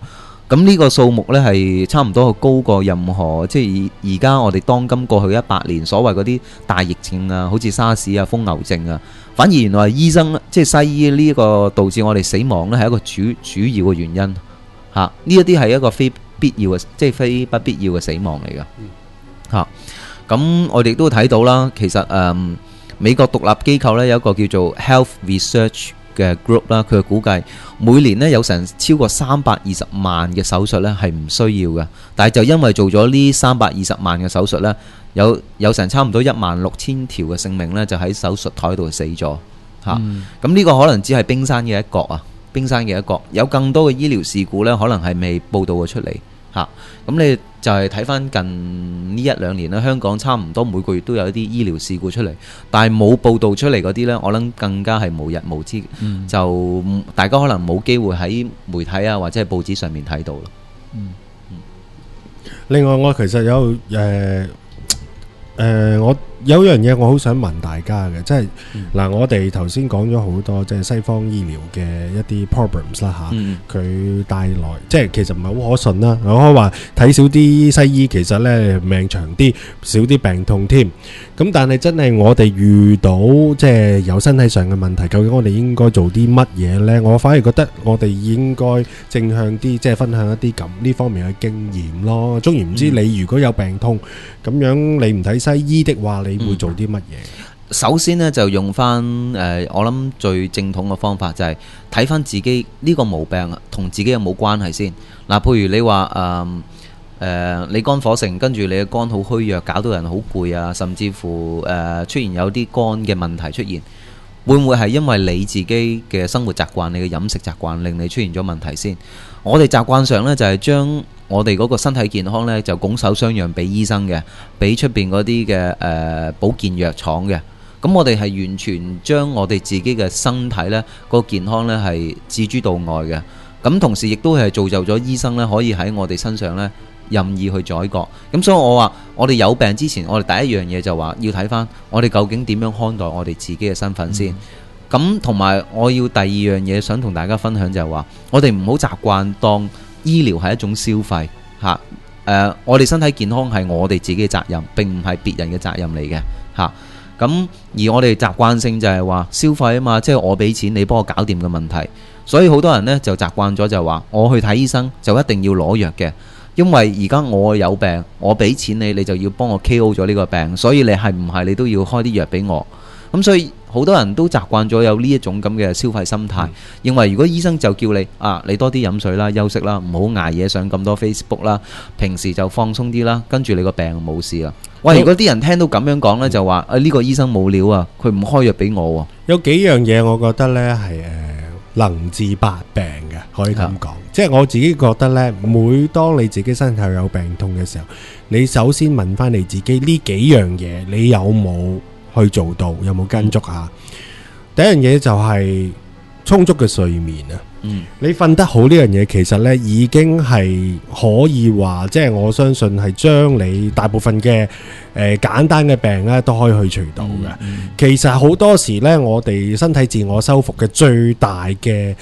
B: 咁呢個數目呢係差唔多高過任何即係而家我哋當今過去100年所謂嗰啲大疫症啊，好似沙士啊、瘋牛症啊，反而原來係醫生即係西醫呢一個導致我哋死亡呢係一個主要嘅原因嚇。呢一啲係一個非必要嘅，即係非不必要嘅死亡嚟㗎嚇。咁我哋都睇到啦，其實美國獨立機構呢有一個叫做 Health Research 嘅 group 啦，佢估計每年呢有成超過320萬嘅手術呢係唔需要嘅，但係就因為做咗呢320萬嘅手術呢，有成差唔多16000條嘅性命呢就喺手術台度死咗嚇。咁呢個可能只係冰山嘅一角啊，冰山嘅一角，有更多嘅醫療事故呢，可能係未報導過出嚟嚇。咁你就係睇翻近呢1-2年啦，香港差唔多每個月都有一啲醫療事故出嚟，但係冇報導出嚟嗰啲呢，我諗更加係無日無之，就大家可能冇機會喺媒體啊或者係報紙上面睇到咯。
C: 另外我其實有我有樣嘢我好想問大家嘅，即係嗱，我哋頭先講咗好多即係西方醫療嘅一啲 problems 啦嚇，佢帶來即係其實唔係好可信啦。我可以話睇少啲西醫，其實呢命長啲，少啲病痛添。咁但係真係我哋遇到即係有身體上嘅問題，究竟我哋應該做啲乜嘢呢？我反而覺得我哋應該正向啲，即係分享一啲咁呢方面嘅經驗咯。縱然唔知你如果有病痛咁樣，你唔睇西醫的話，你會做啲乜嘢？
B: 首先呢，就用翻我諗最正統嘅方法就係睇翻自己呢個毛病同自己有冇關係先。嗱，譬如你話你肝火盛，跟住你嘅肝好虛弱，搞到人好攰啊，甚至乎出現有啲肝嘅問題出現，會唔會係因為你自己嘅生活習慣、你嘅飲食習慣令你出現咗問題先？我哋習慣上呢，就係將我哋嗰個身體健康呢，就拱手相讓俾醫生嘅，俾出邊嗰啲嘅保健藥廠嘅。咁我哋係完全將我哋自己嘅身體呢個健康呢係置諸度外嘅。咁同時亦都係造就咗醫生呢可以喺我哋身上呢任意去宰割。咁所以我話我哋有病之前，我哋第一樣嘢就話要睇翻我哋究竟點樣看待我哋自己嘅身份先。咁同埋我要第二樣嘢想同大家分享就係話，我哋唔好習慣當醫療係一種消費嚇。我哋身體健康係我哋自己嘅責任，並唔係別人嘅責任嚟嘅嚇。咁而我哋習慣性就係話消費啊嘛，即係我俾錢你幫我搞掂嘅問題。所以好多人呢就習慣咗就係話，我去睇醫生就一定要攞藥嘅，因為而家我有病，我俾錢你，你就要幫我 KO 咗呢個病，所以你係唔係你都要開啲藥俾我。咁所以好多人都習慣咗有呢一種咁嘅消費心態，認為如果醫生就叫你你多啲飲水啦、休息啦，唔好捱夜上咁多 Facebook 啦，平時就放鬆啲啦，跟住你個病冇事啦。喂，如果啲人聽到咁樣講呢，就話呢個醫生冇料啊，佢唔開藥俾我喎。
C: 有幾樣嘢我覺得呢係能治百病嘅，可以咁講。即係我自己覺得呢，每當你自己身體有病痛嘅時候，你首先問翻你自己呢幾樣嘢，你有冇去做到，有冇跟足下？第一樣嘢就係充足嘅睡眠啊。你瞓得好呢樣嘢，其實呢已經係可以話，即係我相信係將你大部分嘅簡單嘅病咧都可以去除到嘅。其實好多時呢，我哋身體自我修復嘅最大嘅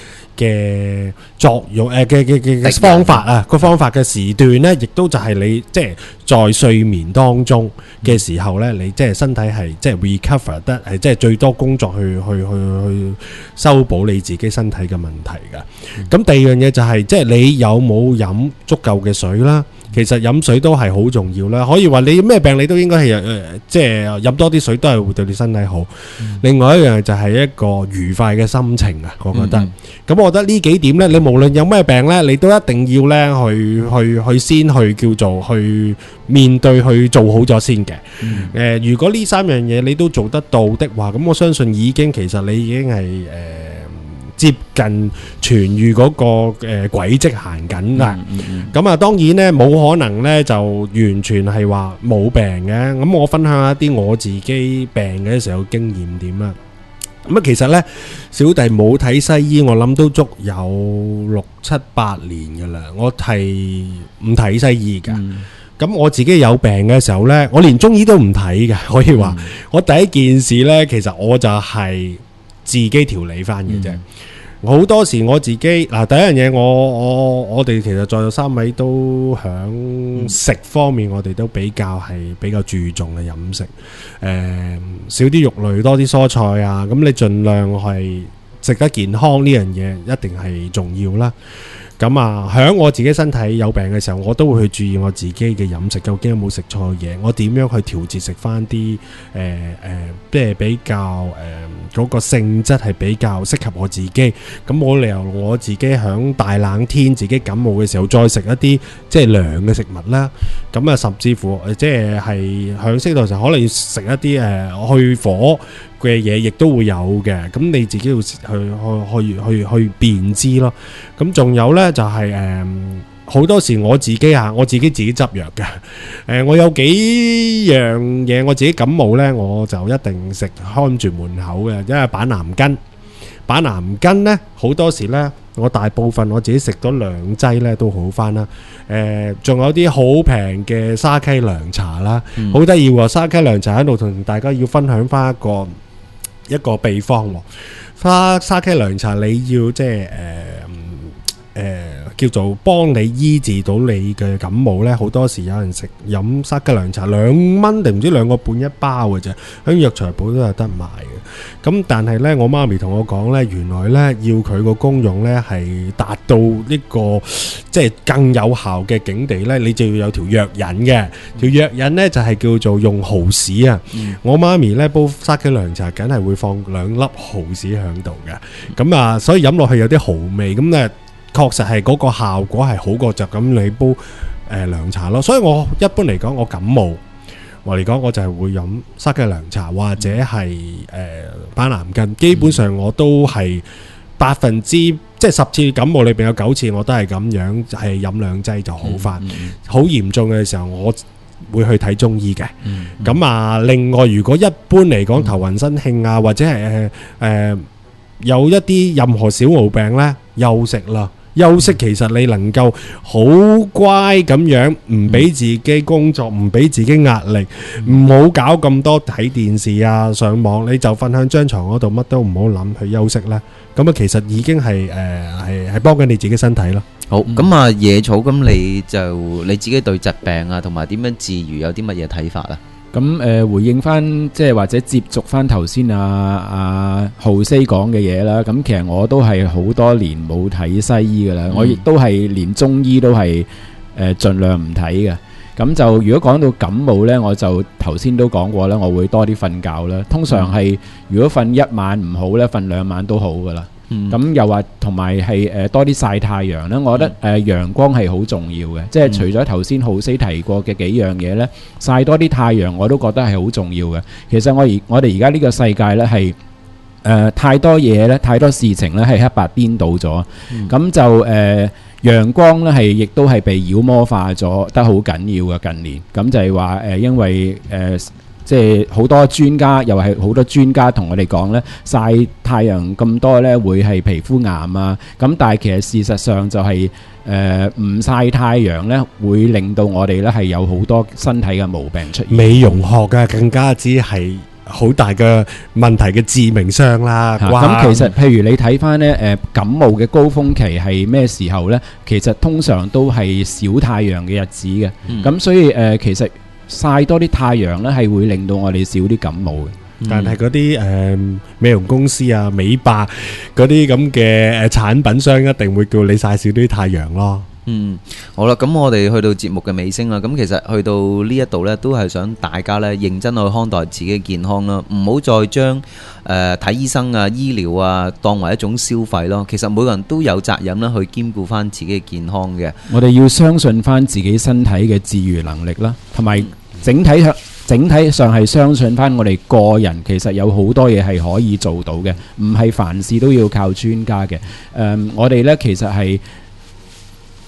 C: 作用嘅方法啊，個方法嘅時段呢，亦都就係你即係在睡眠當中嘅時候呢，你即係身體係即係 recover 得係即係最多工作去修補你自己身體嘅問題嘅。咁第二樣嘢就係即係你有冇飲足夠嘅水啦。其實飲水都係好重要啦，可以話你咩病你都應該係即係飲多啲水都係會對你身體好。另外一樣就係一個愉快嘅心情啊，我覺得。咁我覺得呢幾點呢，你無論有咩病呢，你都一定要呢去先去叫做去面對去做好咗先嘅。如果呢三樣嘢你都做得到的話，咁我相信已經其實你已經係接近痊愈嗰個軌跡行緊啦。咁啊，當然呢，冇可能呢就完全係話冇病嘅。咁我分享一啲我自己病嘅時候經驗點啦。咁啊，其實呢，小弟冇睇西醫，我諗都足有6、7、8年噶啦。我係唔睇西醫噶。咁我自己有病嘅時候呢，我連中醫都唔睇嘅，可以話。我第一件事呢，其實我就係自己調理翻嘅啫。好多時我自己嗱，第一樣嘢我哋其實在座3位都響食方面，我哋都比較注重嘅飲食，少啲肉類，多啲蔬菜啊。咁你盡量係食得健康呢樣嘢，一定係重要啦。咁啊，響我自己身體有病嘅時候，我都會去注意我自己嘅飲食，究竟有冇食錯嘢，我點樣去調節食翻啲即係比較嗰個性質係比較適合我自己，咁冇理由我自己響大冷天自己感冒嘅時候再食一啲即係涼嘅食物啦。咁啊，甚至乎即係響適當時候可能要食一啲去火嘅嘢，亦都會有嘅。咁你自己要去辨知咯。咁仲有呢，就係好多時我自己執藥嘅。我有幾樣嘢我自己感冒呢，我就一定食看住門口嘅，因為板藍根。板藍根呢，好多時呢，我大部分我自己食咗2劑呢都好翻啦。仲有啲好平嘅沙溪涼茶啦，好得意喎！沙溪涼茶喺度同大家要分享翻一個秘方喎。沙溪涼茶你要即係叫做幫你醫治到你嘅感冒呢，好多時有人飲沙溪涼茶2蚊定唔知2個半一包嘅啫，喺藥材鋪都有得賣嘅。咁但係呢，我媽咪同我講呢，原來呢要佢個功用呢係達到呢個即係更有效嘅境地呢，你就要有條藥引嘅。條藥引呢就係叫做用蠔豉啊。我媽咪呢煲沙溪涼茶梗係會放2粒蠔豉喺度嘅。咁啊，所以飲落去有啲蠔味。咁呢確實係嗰個效果係好過就咁你煲涼茶咯。所以我一般嚟講，我感冒我嚟講，我就係會飲沙溪涼茶或者係板藍根。基本上我都係即係10次感冒裏邊有9次我都係咁樣，係飲2劑就好返。好嚴重嘅時候，我會去睇中醫嘅。咁啊，另外如果一般嚟講頭暈身㷫啊，或者係有一啲任何小毛病呢，休息啦。休息其實你能夠好乖咁樣，唔俾自己工作，唔俾自己壓力，唔好搞咁多睇電視啊、上網，你就瞓喺張床嗰度，乜都唔好諗，去休息啦。咁啊，其實已經係幫緊你自己身體咯。
B: 好，咁啊，野草，咁你自己對疾病啊，同埋點樣治癒有啲乜嘢睇法啊？
D: 咁回應翻即係或者接續翻頭先浩西講嘅嘢啦。咁其實我都係好多年冇睇西醫噶啦，我亦都係連中醫都係盡量唔睇嘅。咁就如果講到感冒呢，我就頭先都講過啦，我會多啲瞓覺啦。通常係如果瞓1晚唔好呢，瞓2晚都好噶啦。咁又話同埋係多啲曬太陽咧，我覺得陽光係好重要嘅，即係除咗頭先浩西提過嘅幾樣嘢咧，曬多啲太陽我都覺得係好重要嘅。其實我哋而家呢個世界咧係太多嘢咧，太多事情咧係黑白顛倒咗，咁就陽光咧係亦都係被妖魔化咗得好緊要嘅近年。咁就係話因為即係好多專家，又係好多專家同我哋講呢，曬太陽咁多呢會係皮膚癌啊。咁但係其實事實上就係唔曬太陽呢，會令到我哋呢係有好多身體嘅毛病出現。
C: 美容學嘅更加之係好大嘅問題嘅致命傷啦。
D: 咁其實譬如你睇翻呢感冒嘅高峰期係咩時候呢？其實通常都係少太陽嘅日子嘅。咁所以其實曬多啲太陽咧，係會令到我哋少啲感冒嘅。
C: 但係嗰啲美容公司啊、美白嗰啲咁嘅產品商一定會叫你曬少啲太陽咯。
B: 好啦，咁我哋去到節目嘅尾聲啦。咁其實去到呢一度呢，都係想大家呢認真去看待自己嘅健康啦，唔好再將睇醫生啊、醫療啊當為一種消費咯。其實每個人都有責任啦，去兼顧翻自己嘅健康嘅。
D: 我哋要相信翻自己身體嘅自癒能力啦，同埋整體上係相信翻我哋個人其實有好多嘢係可以做到嘅，唔係凡事都要靠專家嘅。我哋呢其實係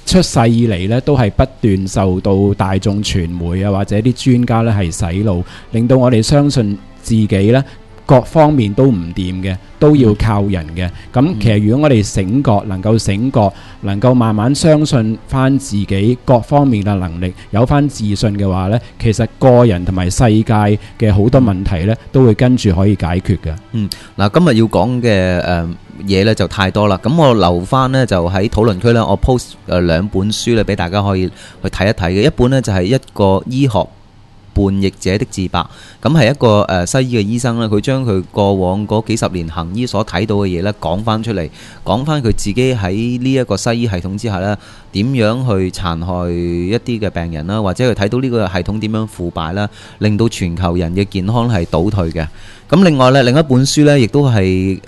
D: 出世以嚟呢，都係不斷受到大眾傳媒啊或者啲專家呢係洗腦，令到我哋相信自己呢各方面都唔掂嘅，都要靠人嘅。咁其實如果我哋能夠醒覺，能夠慢慢相信翻自己各方面嘅能力，有翻自信嘅話呢，其實個人同埋世界嘅好多問題呢，都會跟住可以解決嘅。
B: 嗱，今日要講嘅嘢呢就太多啦。咁我留翻呢，就喺討論區呢，我 post 2本書呢俾大家可以去睇一睇嘅。一本呢，就係一個醫學叛逆者的自白，咁係一個西醫嘅醫生咧，佢將佢過往嗰幾十年行醫所睇到嘅嘢咧講翻出嚟，講翻佢自己喺呢一個西醫系統之下咧點樣去殘害一啲嘅病人啦，或者去睇到呢個系統點樣腐敗啦，令到全球人嘅健康係倒退嘅。咁另外咧，另一本書咧，亦都係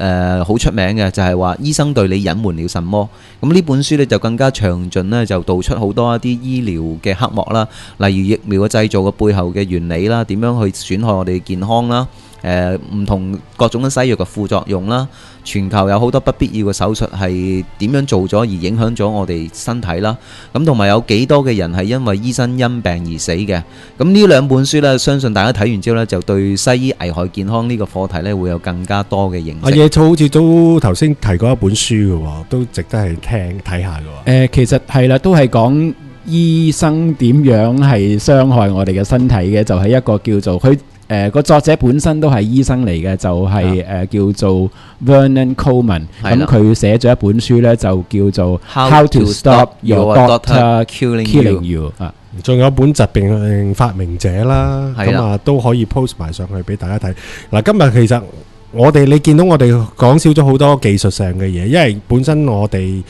B: 好出名嘅，就係話醫生對你隱瞞了什麼。咁呢本書咧就更加詳盡咧，就道出好多一啲醫療嘅黑幕啦，例如疫苗嘅製造嘅背後嘅原理啦，點樣去損害我哋嘅健康啦，唔同各種嘅西藥嘅副作用啦，全球有好多不必要嘅手術係點樣做咗而影響咗我哋身體啦。咁同埋有幾多嘅人係因為醫生因病而死嘅。咁呢兩本書呢，相信大家睇完之後呢，就對西醫危害健康呢個課題呢會有更加多嘅認識。
C: 阿野草好似都頭先提過一本書嘅喎，都值得係睇下嘅喎。
D: 其實係啦，都係講醫生點樣係傷害我哋嘅身體嘅，就係一個叫做佢。個作者本身都係醫生嚟嘅，就係叫做 Vernon Coleman。咁佢寫咗一本書呢，就叫做 How to Stop Your Doctor Killing You。
C: 仲有本疾病發明者啦，咁啊都可以 post 埋上去俾大家睇。嗱，今日其實你見到我哋講少咗好多技術上嘅嘢，因為本身我哋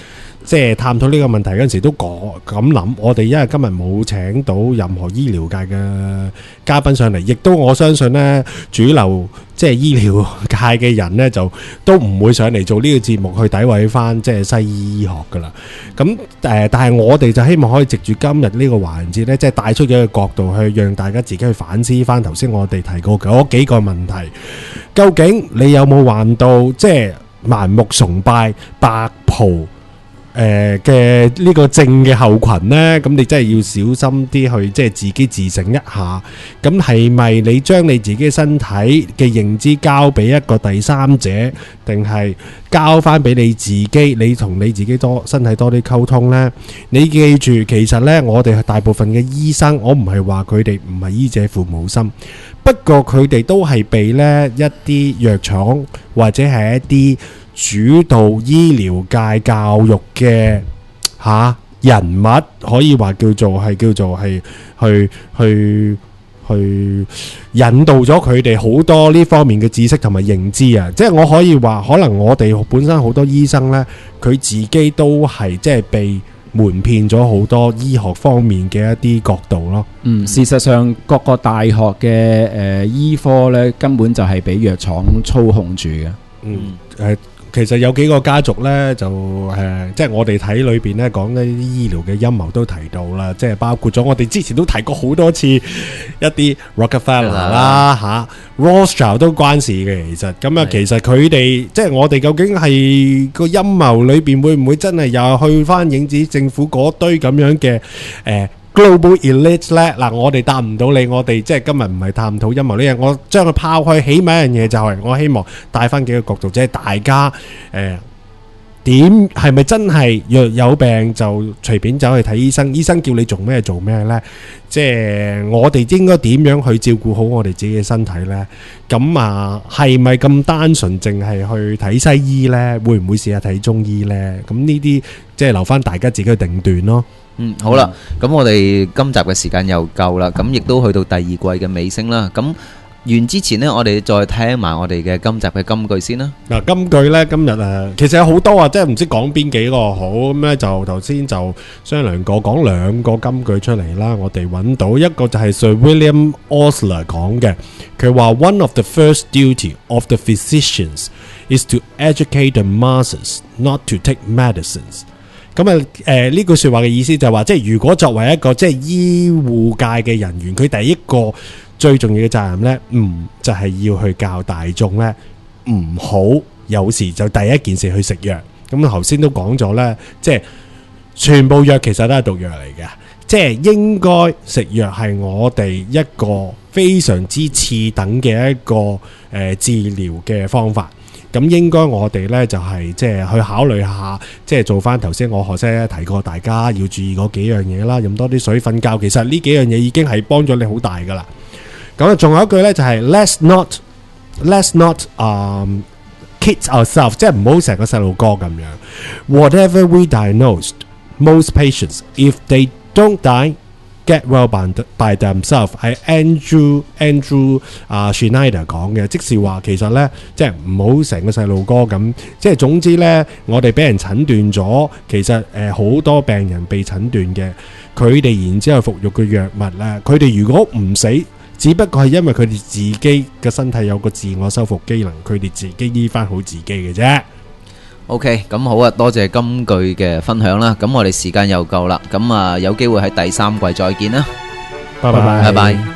C: 即係探討呢個問題嗰陣時都咁諗，我哋因為今日冇請到任何醫療界嘅嘉賓上嚟，亦都我相信呢主流即係醫療界嘅人呢，就都唔會上嚟做呢個節目去詆毀翻即係西醫醫學噶啦。咁但係我哋就希望可以藉住今日呢個環節呢，即係帶出咗一個角度去讓大家自己去反思翻頭先我哋提過嗰幾個問題。究竟你有冇患到即係盲目崇拜白袍嘅呢個症嘅後群呢？咁你真係要小心啲去即係自己自省一下。咁係咪你將你自己身體嘅認知交俾一個第三者，定係交翻俾你自己？你同你自己身體多啲溝通呢？你記住，其實呢，我哋大部分嘅醫生，我唔係話佢哋唔係醫者父母心，不過佢哋都係被呢一啲藥廠或者係一啲主導醫療界教育嘅人物，可以話叫做係去引導咗佢哋好多呢方面嘅知識同埋認知啊！即係我可以話，可能我哋本身好多醫生呢，佢自己都係即係被瞞騙咗好多醫學方面嘅一啲角度咯。
D: 事實上各個大學嘅醫科呢，根本就係俾藥廠操控住嘅。
C: 其實有幾個家族呢，就即係我哋睇裏邊呢講呢啲醫療嘅陰謀都提到啦，即係包括咗我哋之前都提過好多次一啲 Rockefeller 啦Rothschild 都關事嘅。其實咁啊，其實佢哋即係我哋究竟係個陰謀裏邊會唔會真係又去翻影子政府嗰堆咁樣嘅Global Elite 咧？嗱，我哋答唔到你，我哋即係今日唔係探討陰謀呢樣，我將佢拋開。起碼一樣嘢就係我希望帶翻幾個角度，即係大家點係咪真係若有病就隨便走去睇醫生？醫生叫你做咩做咩呢？即係我哋應該點樣去照顧好我哋自己嘅身體呢？咁啊，係咪咁單純淨係去睇西醫呢？會唔會試下睇中醫呢？咁呢啲即係留翻大家自己去定斷咯。
B: 好啦，咁我哋今集嘅時間又夠啦，咁亦都去到第二季嘅尾聲啦。咁完之前呢，我哋再聽埋我哋嘅今集嘅金句先啦。
C: 嗱，金句呢，今日其實有好多啊，即係唔知講邊幾個好。咁呢就頭先就商量過講兩個金句出嚟啦。我哋揾到一個就係 Sir William Osler 講嘅，佢話 One of the first duty of the physicians is to educate the masses, not to take medicines。咁啊，呢句說話嘅意思就係話，即係如果作為一個即係醫護界嘅人員，佢第一個最重要嘅責任呢，就係要去教大眾呢，唔好有時就第一件事去食藥。咁頭先都講咗呢，即係全部藥其實都係毒藥嚟嘅，即係應該食藥係我哋一個非常之次等嘅一個治療嘅方法。咁應該我哋呢就係即係去考慮下，即係做翻頭先我學生提過，大家要注意嗰幾樣嘢啦，飲多啲水、瞓覺。其實呢幾樣嘢已經係幫咗你好大噶啦。咁啊，仲有一句呢就係 Let's not kid ourselves， 即係唔好成個細路哥咁樣。Whatever we diagnosed, most patients, if they don't die, get well by themselves， 係 Andrew Schneider 講嘅，即是話其實呢，即係唔好成個細路哥咁，即係總之呢，我哋俾人診斷咗，其實好多病人被診斷嘅，佢哋然之後服用嘅藥物呢，佢哋如果唔死，只不過係因為佢哋自己嘅身體有個自我修復機能，佢哋自己醫翻好自己嘅啫。
B: OK， 咁好啊，多謝金句嘅分享啦。咁我哋時間又夠啦，咁有機會喺第3季再見啦。
C: 拜拜。
B: 拜拜。